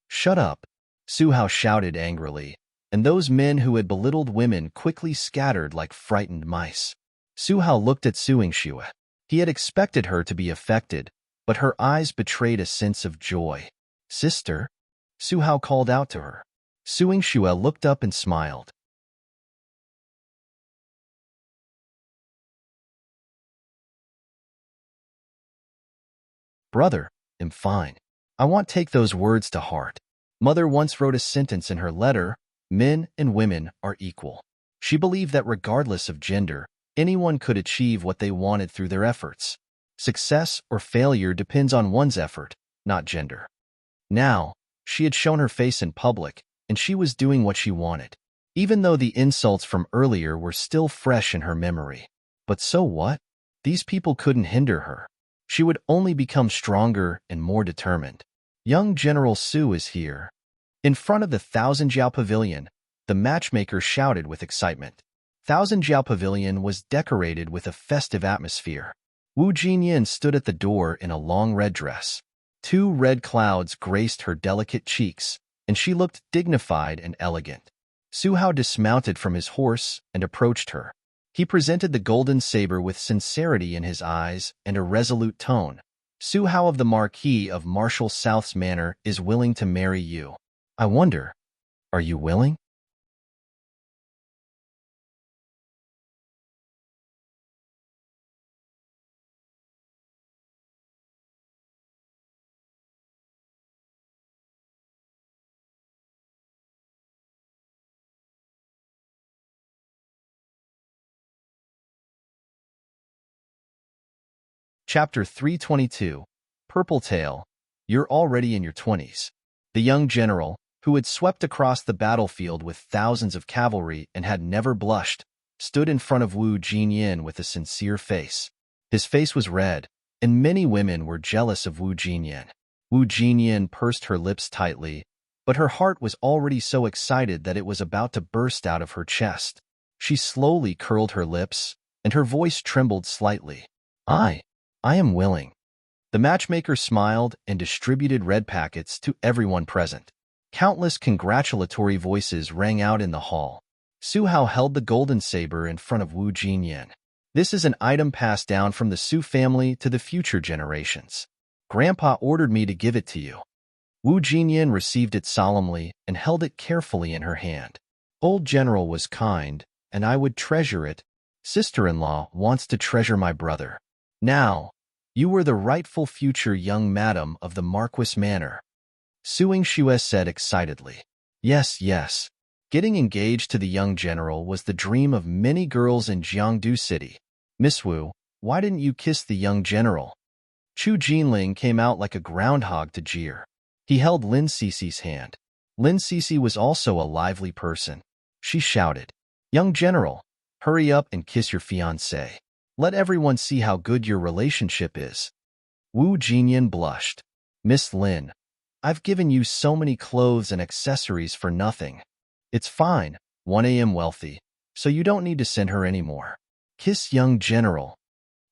Shut up, Su Hao shouted angrily, and those men who had belittled women quickly scattered like frightened mice. Su Hao looked at Suingxue. He had expected her to be affected, but her eyes betrayed a sense of joy. "Sister?" Su Hao called out to her. Suingxue looked up and smiled. "Brother, I'm fine. I won't take those words to heart. Mother once wrote a sentence in her letter, 'Men and women are equal.' She believed that regardless of gender, anyone could achieve what they wanted through their efforts. Success or failure depends on one's effort, not gender." Now, she had shown her face in public, and she was doing what she wanted, even though the insults from earlier were still fresh in her memory. But so what? These people couldn't hinder her. She would only become stronger and more determined. Young General Su is here. In front of the Thousand Jiao Pavilion, the matchmaker shouted with excitement. Thousand Jiao Pavilion was decorated with a festive atmosphere. Wu Jinyan stood at the door in a long red dress. 2 red clouds graced her delicate cheeks, and she looked dignified and elegant. Su Hao dismounted from his horse and approached her. He presented the golden saber with sincerity in his eyes and a resolute tone. "Su Hao of the Marquis of Marshall South's Manor is willing to marry you. I wonder, are you willing?" Chapter 322, Purple Tail. You're already in your 20s. The young general, who had swept across the battlefield with thousands of cavalry and had never blushed, stood in front of Wu Jinyan with a sincere face. His face was red, and many women were jealous of Wu Jinyan. Wu Jinyan pursed her lips tightly, but her heart was already so excited that it was about to burst out of her chest. She slowly curled her lips, and her voice trembled slightly. I am willing." The matchmaker smiled and distributed red packets to everyone present. Countless congratulatory voices rang out in the hall. Su Hao held the golden saber in front of Wu Jinyan. "This is an item passed down from the Su family to the future generations. Grandpa ordered me to give it to you." Wu Jinyan received it solemnly and held it carefully in her hand. "Old General was kind, and I would treasure it. Sister-in-law wants to treasure my brother. Now, you were the rightful future young madam of the Marquis Manor," Suingxue said excitedly. Yes. Getting engaged to the young general was the dream of many girls in Jiangdu City. "Miss Wu, why didn't you kiss the young general?" Chu Jinling came out like a groundhog to jeer. He held Lin Cici's hand. Lin Cici was also a lively person. She shouted, "Young general, hurry up and kiss your fiancée. Let everyone see how good your relationship is." Wu Jinyan blushed. "Miss Lin, I've given you so many clothes and accessories for nothing. It's fine, 1 a.m. wealthy, so you don't need to send her anymore. Kiss young general."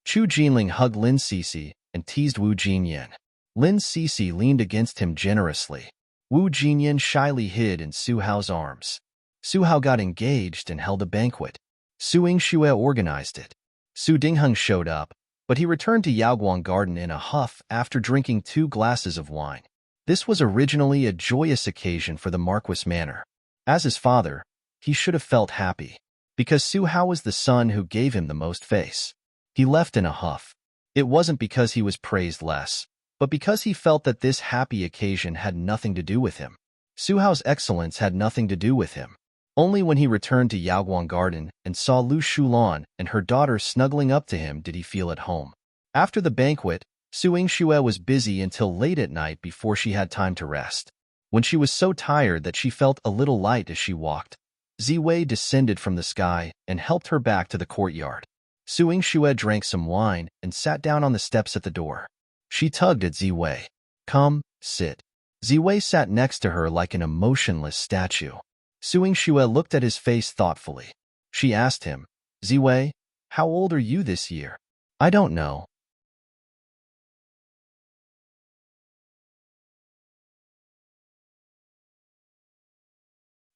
Chu Jinling hugged Lin Cici and teased Wu Jinyan. Lin Cici leaned against him generously. Wu Jinyan shyly hid in Su Hao's arms. Su Hao got engaged and held a banquet. Suingxue organized it. Su Dingheng showed up, but he returned to Yaoguang Garden in a huff after drinking 2 glasses of wine. This was originally a joyous occasion for the Marquis Manor. As his father, he should have felt happy, because Su Hao was the son who gave him the most face. He left in a huff. It wasn't because he was praised less, but because he felt that this happy occasion had nothing to do with him. Su Hao's excellence had nothing to do with him. Only when he returned to Yaoguang Garden and saw Lu Shulan and her daughter snuggling up to him did he feel at home. After the banquet, Su Yingxue was busy until late at night before she had time to rest. When she was so tired that she felt a little light as she walked, Ziwei descended from the sky and helped her back to the courtyard. Su Yingxue drank some wine and sat down on the steps at the door. She tugged at Ziwei. Come, sit. Ziwei sat next to her like an emotionless statue. Su Yingxue looked at his face thoughtfully. She asked him, Ziwei, how old are you this year? I don't know.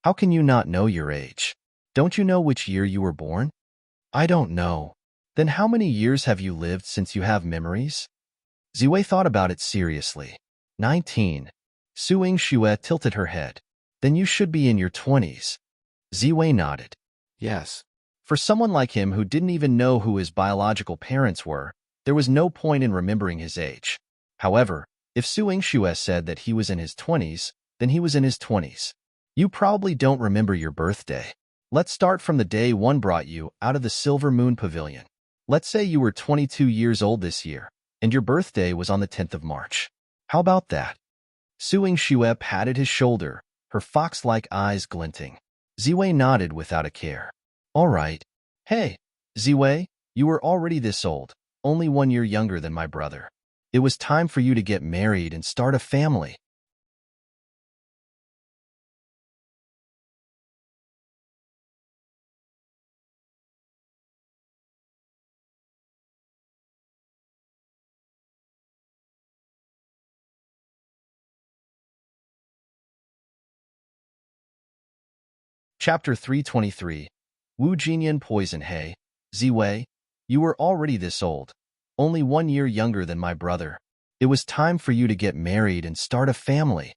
How can you not know your age? Don't you know which year you were born? I don't know. Then how many years have you lived since you have memories? Ziwei thought about it seriously. 19. Su Yingxue tilted her head. Then you should be in your 20s. Ziwei nodded. Yes. For someone like him who didn't even know who his biological parents were, there was no point in remembering his age. However, if Su Yingxue said that he was in his 20s, then he was in his 20s. You probably don't remember your birthday. Let's start from the day one brought you out of the Silver Moon Pavilion. Let's say you were 22 years old this year, and your birthday was on the 10th of March. How about that? Su Yingxue patted his shoulder, her fox-like eyes glinting. Ziwei nodded without a care. All right. Hey, Ziwei, you were already this old, only 1 year younger than my brother. It was time for you to get married and start a family. Chapter 323. Wu Jinyan Poison. Hey, Ziwei, you were already this old, only 1 year younger than my brother. It was time for you to get married and start a family.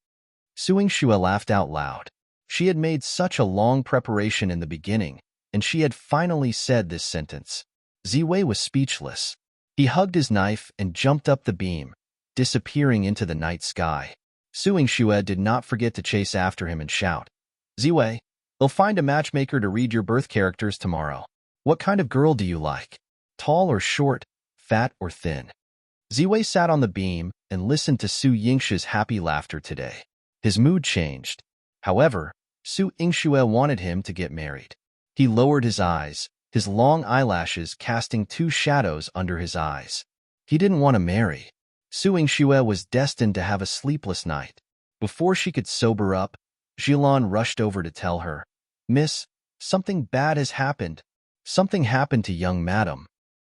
Su Yingxue laughed out loud. She had made such a long preparation in the beginning, and she had finally said this sentence. Ziwei was speechless. He hugged his knife and jumped up the beam, disappearing into the night sky. Su Yingxue did not forget to chase after him and shout, Ziwei, they'll find a matchmaker to read your birth characters tomorrow. What kind of girl do you like? Tall or short, fat or thin? Ziwei sat on the beam and listened to Su Yingxue's happy laughter today. His mood changed. However, Su Yingxue wanted him to get married. He lowered his eyes, his long eyelashes casting 2 shadows under his eyes. He didn't want to marry. Su Yingxue was destined to have a sleepless night. Before she could sober up, Jilan rushed over to tell her, Miss, something bad has happened. Something happened to young madam.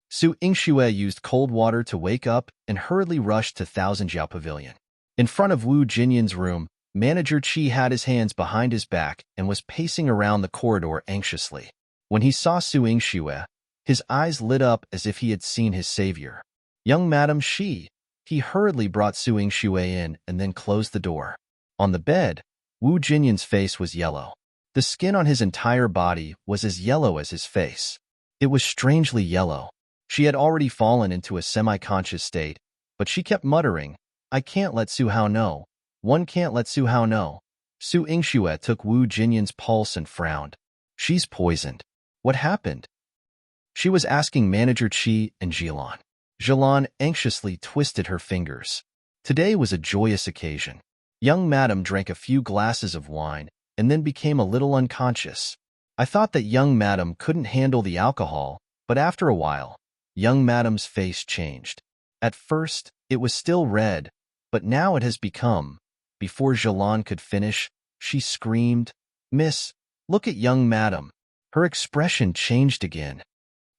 Su Yingxue used cold water to wake up and hurriedly rushed to Thousandjiao Pavilion. In front of Wu Jinyan's room, Manager Qi had his hands behind his back and was pacing around the corridor anxiously. When he saw Su Yingxue, his eyes lit up as if he had seen his savior. Young Madam Shi. He hurriedly brought Su Yingxue in and then closed the door. On the bed, Wu Jinyan's face was yellow. The skin on his entire body was as yellow as his face. It was strangely yellow. She had already fallen into a semi-conscious state, but she kept muttering, I can't let Su Hao know. One can't let Su Hao know. Su Yingxue took Wu Jinyan's pulse and frowned. She's poisoned. What happened? She was asking Manager Qi and Jilan. Jilan anxiously twisted her fingers. Today was a joyous occasion. Young madam drank a few glasses of wine and then became a little unconscious. I thought that young madam couldn't handle the alcohol, but after a while, young madam's face changed. At first, it was still red, but now it has become. Before Jilan could finish, she screamed, Miss, look at young madam. Her expression changed again.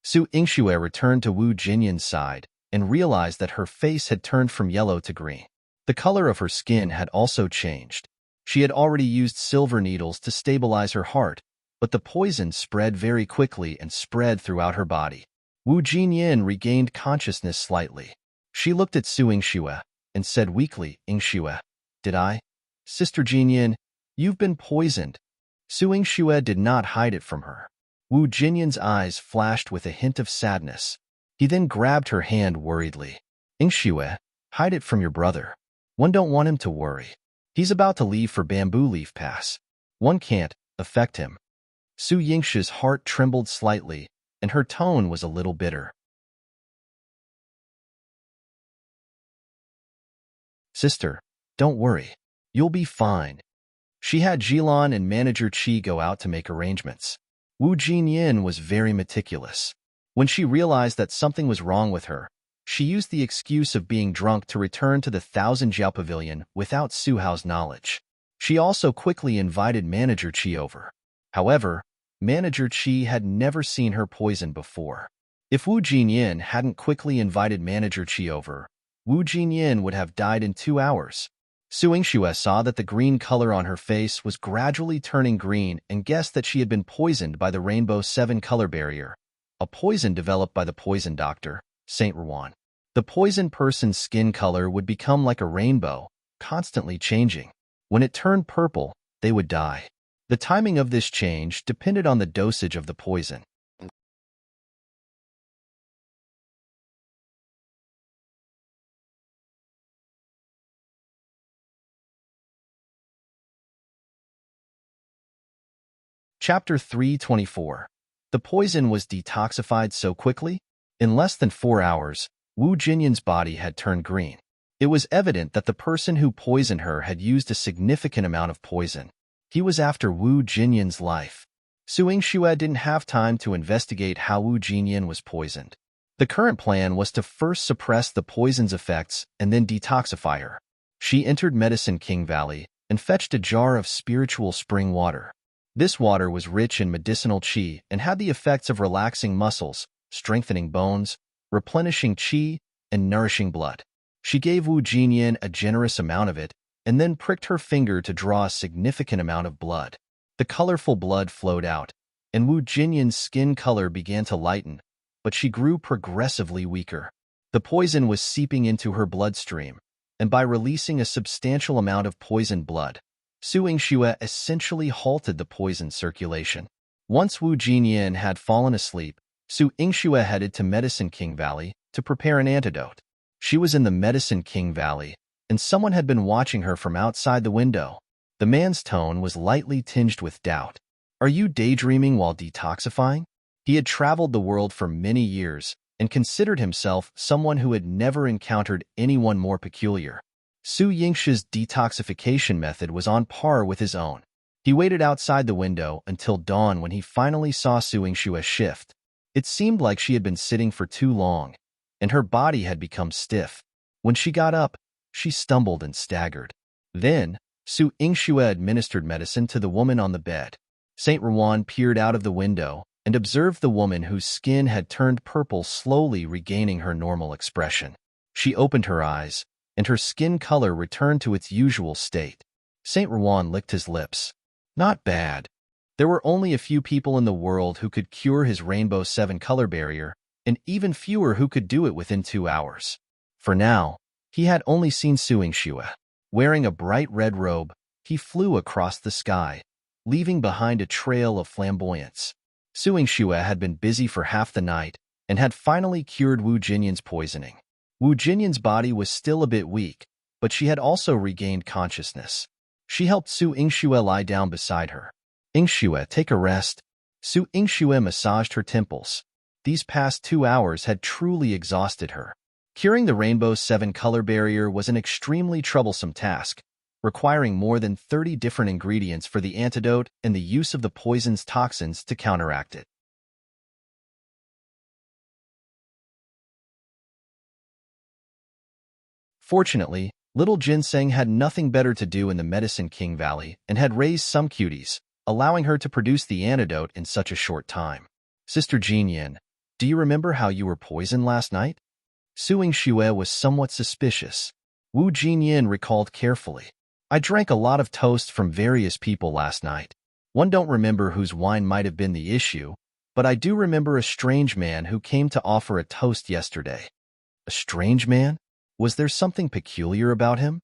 Su Yingxue returned to Wu Jinyan's side and realized that her face had turned from yellow to green. The color of her skin had also changed. She had already used silver needles to stabilize her heart, but the poison spread very quickly and spread throughout her body. Wu Jinyan regained consciousness slightly. She looked at Su Yingxue and said weakly, Yingxue, did I? Sister Jinyan, you've been poisoned. Su Yingxue did not hide it from her. Wu Jinyan's eyes flashed with a hint of sadness. He then grabbed her hand worriedly. Yingxue, hide it from your brother. One don't want him to worry. He's about to leave for Bamboo Leaf Pass. One can't affect him. Su Yingshi's heart trembled slightly, and her tone was a little bitter. Sister, don't worry. You'll be fine. She had Jilin and manager Qi go out to make arrangements. Wu Jinyin was very meticulous. When she realized that something was wrong with her, she used the excuse of being drunk to return to the Thousand Jiao Pavilion without Su Hao's knowledge. She also quickly invited manager Qi over. However, manager Qi had never seen her poisoned before. If Wu Jinyin hadn't quickly invited manager Qi over, Wu Jinyin would have died in 2 hours. Su Yingxue saw that the green color on her face was gradually turning green and guessed that she had been poisoned by the Rainbow 7 color barrier, a poison developed by the poison doctor, Saint Ruan. The poisoned person's skin color would become like a rainbow, constantly changing. When it turned purple, they would die. The timing of this change depended on the dosage of the poison. Chapter 324. The poison was detoxified so quickly? In less than 4 hours, Wu Jinyin's body had turned green. It was evident that the person who poisoned her had used a significant amount of poison. He was after Wu Jinyin's life. Su Yingxue didn't have time to investigate how Wu Jinyin was poisoned. The current plan was to first suppress the poison's effects and then detoxify her. She entered Medicine King Valley and fetched a jar of spiritual spring water. This water was rich in medicinal qi and had the effects of relaxing muscles, strengthening bones, replenishing qi, and nourishing blood. She gave Wu Jinyin a generous amount of it and then pricked her finger to draw a significant amount of blood. The colorful blood flowed out, and Wu Jinyin's skin color began to lighten, but she grew progressively weaker. The poison was seeping into her bloodstream, and by releasing a substantial amount of poisoned blood, Su Yingxue essentially halted the poison circulation. Once Wu Jinyin had fallen asleep, Su Yingxue headed to Medicine King Valley to prepare an antidote. She was in the Medicine King Valley, and someone had been watching her from outside the window. The man's tone was lightly tinged with doubt. "Are you daydreaming while detoxifying?" He had traveled the world for many years and considered himself someone who had never encountered anyone more peculiar. Su Yingxi's detoxification method was on par with his own. He waited outside the window until dawn when he finally saw Su Yingxue shift. It seemed like she had been sitting for too long, and her body had become stiff. When she got up, she stumbled and staggered. Then, Su Yingxue administered medicine to the woman on the bed. Saint Ruan peered out of the window and observed the woman whose skin had turned purple slowly regaining her normal expression. She opened her eyes, and her skin color returned to its usual state. Saint Ruan licked his lips. Not bad. There were only a few people in the world who could cure his Rainbow 7 color barrier, and even fewer who could do it within 2 hours. For now, he had only seen Su Yingxue. Wearing a bright red robe, he flew across the sky, leaving behind a trail of flamboyance. Su Yingxue had been busy for half the night and had finally cured Wu Jinyin's poisoning. Wu Jinyin's body was still a bit weak, but she had also regained consciousness. She helped Su Yingxue lie down beside her. "Yingxue, take a rest." Su Yingxue massaged her temples. These past 2 hours had truly exhausted her. Curing the Rainbow 7 color barrier was an extremely troublesome task, requiring more than 30 different ingredients for the antidote and the use of the poison's toxins to counteract it. Fortunately, little Ginseng had nothing better to do in the Medicine King Valley and had raised some cuties, allowing her to produce the antidote in such a short time. "Sister Jinyin, do you remember how you were poisoned last night?" Su Yingxue was somewhat suspicious. Wu Jinyin recalled carefully. "I drank a lot of toast from various people last night. One don't remember whose wine might have been the issue, but I do remember a strange man who came to offer a toast yesterday." A strange man? Was there something peculiar about him?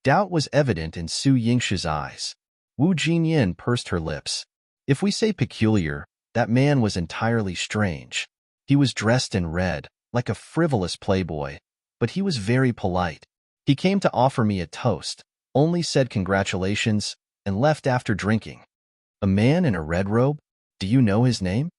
Doubt was evident in Su Yingxi's eyes. Wu Jinyin pursed her lips. "If we say peculiar, that man was entirely strange. He was dressed in red, like a frivolous playboy, but he was very polite. He came to offer me a toast, only said congratulations, and left after drinking." "A man in a red robe? Do you know his name?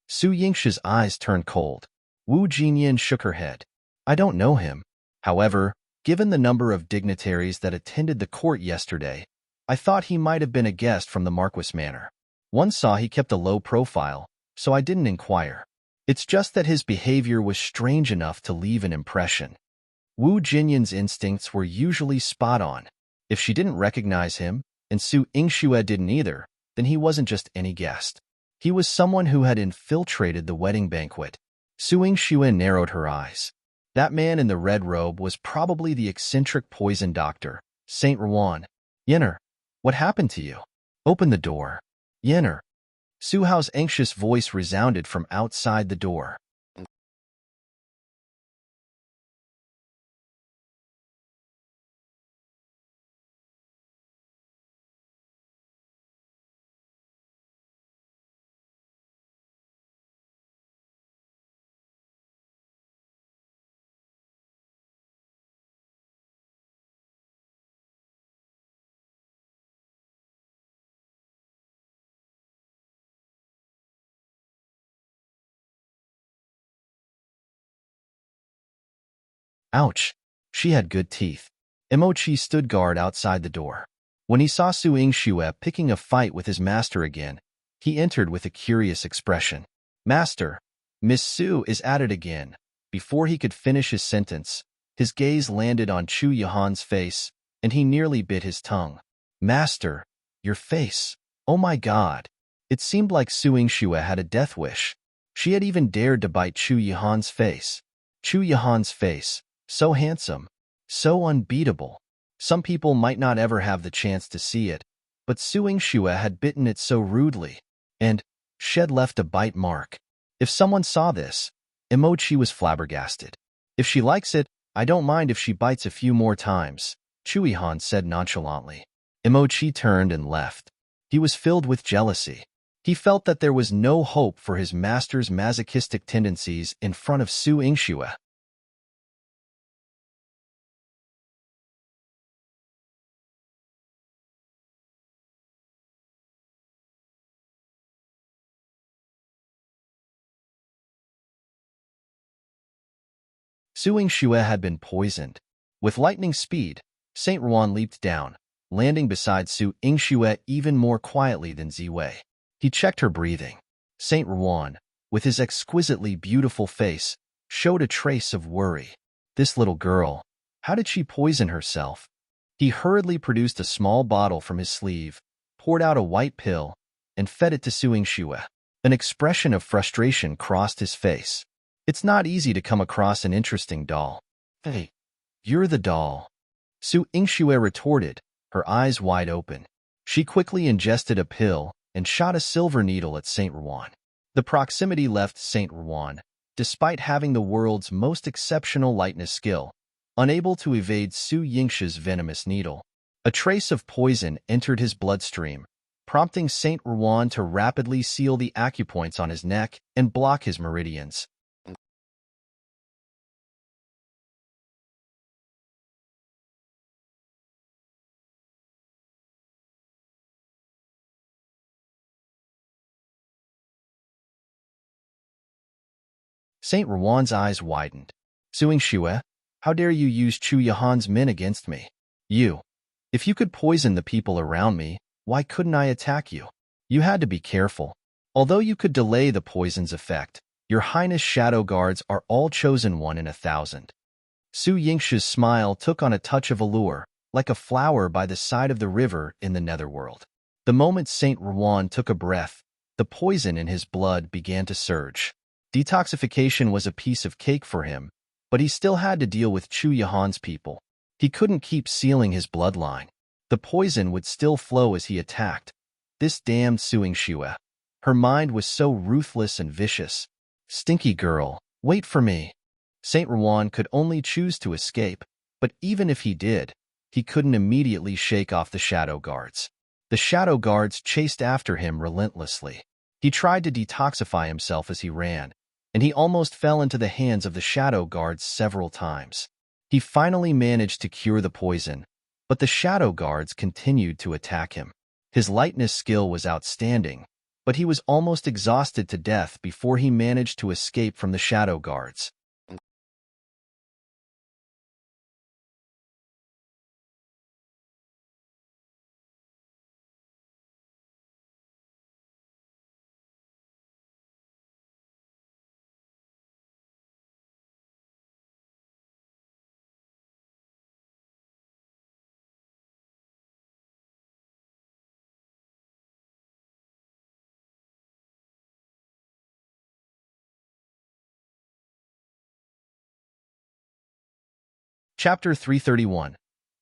Su Yingshi's eyes turned cold. Wu Jinyan shook her head. I don't know him. However, given the number of dignitaries that attended the court yesterday, I thought he might have been a guest from the Marquis Manor. One saw he kept a low profile, so I didn't inquire. It's just that his behavior was strange enough to leave an impression. Wu Jinyan's instincts were usually spot on. If she didn't recognize him, and Su Yingxue didn't either, then he wasn't just any guest. He was someone who had infiltrated the wedding banquet. Su Yingxue narrowed her eyes. That man in the red robe was probably the eccentric poison doctor, Saint Ruan. Yenner, what happened to you? Open the door. Yenner. Su Hao's anxious voice resounded from outside the door. Ouch. She had good teeth. Emochi stood guard outside the door. When he saw Su Yingxue picking a fight with his master again, he entered with a curious expression. Master, Miss Su is at it again. Before he could finish his sentence, his gaze landed on Chu Yahan's face, and he nearly bit his tongue. Master, your face. Oh my God. It seemed like Su Yingxue had a death wish. She had even dared to bite Chu Yahan's face. Chu Yahan's face. So handsome, so unbeatable. Some people might not ever have the chance to see it, but Su Yingxue had bitten it so rudely, and shed left a bite mark. If someone saw this, Emochi was flabbergasted. If she likes it, I don't mind if she bites a few more times, Chu Yihan said nonchalantly. Emochi turned and left. He was filled with jealousy. He felt that there was no hope for his master's masochistic tendencies in front of Su Yingxue. Su Yingxue had been poisoned. With lightning speed, Saint Ruan leaped down, landing beside Su Yingxue even more quietly than Ziwei. He checked her breathing. Saint Ruan, with his exquisitely beautiful face, showed a trace of worry. This little girl, how did she poison herself? He hurriedly produced a small bottle from his sleeve, poured out a white pill, and fed it to Su Yingxue. An expression of frustration crossed his face. It's not easy to come across an interesting doll. Hey, you're the doll. Su Yingxue retorted, her eyes wide open. She quickly ingested a pill and shot a silver needle at Saint Ruan. The proximity left Saint Ruan, despite having the world's most exceptional lightness skill, unable to evade Su Yingxue's venomous needle. A trace of poison entered his bloodstream, prompting Saint Ruan to rapidly seal the acupoints on his neck and block his meridians. Saint Ruan's eyes widened. Su Yingxue, how dare you use Chu Yahan's men against me? If you could poison the people around me, why couldn't I attack you? You had to be careful. Although you could delay the poison's effect, your Highness Shadow Guards are all chosen 1 in 1,000. Su Yingxue's smile took on a touch of allure, like a flower by the side of the river in the netherworld. The moment Saint Ruan took a breath, the poison in his blood began to surge. Detoxification was a piece of cake for him, but he still had to deal with Chu Yahan's people. He couldn't keep sealing his bloodline. The poison would still flow as he attacked. This damned Su Yingxue. Her mind was so ruthless and vicious. Stinky girl, wait for me. Saint Ruan could only choose to escape, but even if he did, he couldn't immediately shake off the Shadow Guards. The Shadow Guards chased after him relentlessly. He tried to detoxify himself as he ran, and he almost fell into the hands of the Shadow Guards several times. He finally managed to cure the poison, but the Shadow Guards continued to attack him. His lightness skill was outstanding, but he was almost exhausted to death before he managed to escape from the shadow guards. Chapter 331.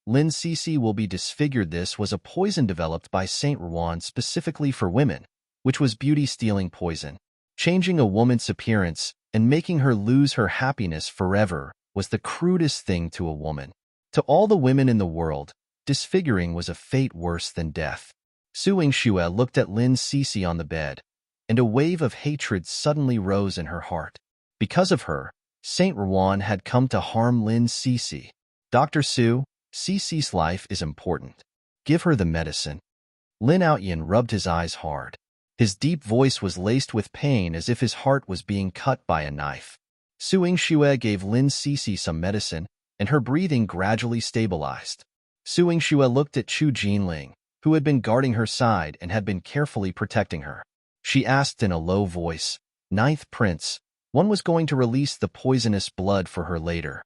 Lin Cece will be disfigured. This was a poison developed by Saint Rouen specifically for women, which was beauty-stealing poison. Changing a woman's appearance and making her lose her happiness forever was the crudest thing to a woman. To all the women in the world, disfiguring was a fate worse than death. Su Yingxue looked at Lin Cece on the bed, and a wave of hatred suddenly rose in her heart. Because of her, Saint Rouen had come to harm Lin Cece. Dr. Su, Cece's life is important. Give her the medicine. Lin Outyin rubbed his eyes hard. His deep voice was laced with pain as if his heart was being cut by a knife. Su Yingxue gave Lin Cece some medicine, and her breathing gradually stabilized. Su Yingxue looked at Chu Jinling, who had been guarding her side and had been carefully protecting her. She asked in a low voice, "Ninth Prince, one was going to release the poisonous blood for her later.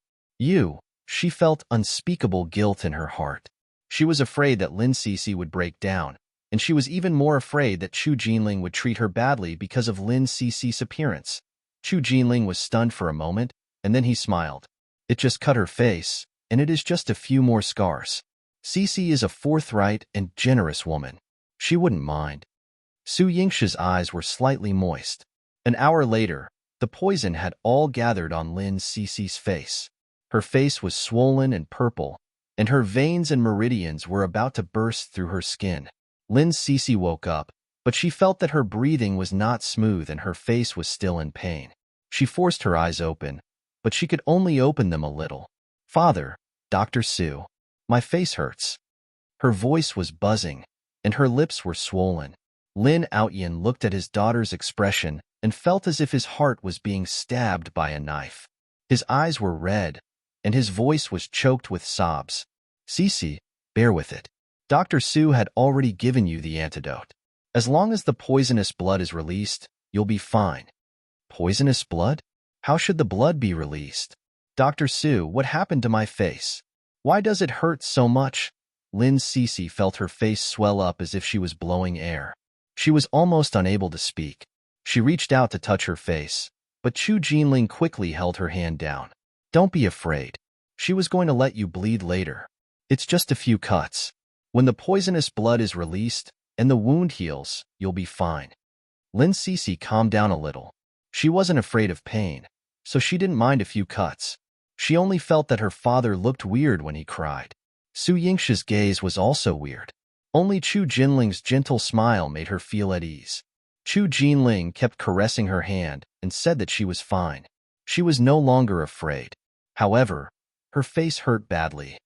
She felt unspeakable guilt in her heart. She was afraid that Lin Cece would break down, and she was even more afraid that Chu Jinling would treat her badly because of Lin Cece's appearance. Chu Jinling was stunned for a moment, and then he smiled. It just cut her face, and it is just a few more scars. Cece is a forthright and generous woman. She wouldn't mind." Su Yingxue's eyes were slightly moist. An hour later, the poison had all gathered on Lin Cece's face. Her face was swollen and purple, and her veins and meridians were about to burst through her skin. Lin Cece woke up, but she felt that her breathing was not smooth and her face was still in pain. She forced her eyes open, but she could only open them a little. "Father, Dr. Su, my face hurts." Her voice was buzzing, and her lips were swollen. Lin Outyin looked at his daughter's expression and felt as if his heart was being stabbed by a knife. His eyes were red, and his voice was choked with sobs. "Cece, bear with it. Dr. Su had already given you the antidote. As long as the poisonous blood is released, you'll be fine." "Poisonous blood? How should the blood be released?" "Dr. Su, what happened to my face? Why does it hurt so much?" Lin Cece felt her face swell up as if she was blowing air. She was almost unable to speak. She reached out to touch her face, but Chu Jinling quickly held her hand down. "Don't be afraid. She was going to let you bleed later. It's just a few cuts. When the poisonous blood is released and the wound heals, you'll be fine." Lin Cece calmed down a little. She wasn't afraid of pain, so she didn't mind a few cuts. She only felt that her father looked weird when he cried. Su Yingxue's gaze was also weird. Only Chu Jinling's gentle smile made her feel at ease. Chu Jinling kept caressing her hand and said that she was fine. She was no longer afraid. However, her face hurt badly.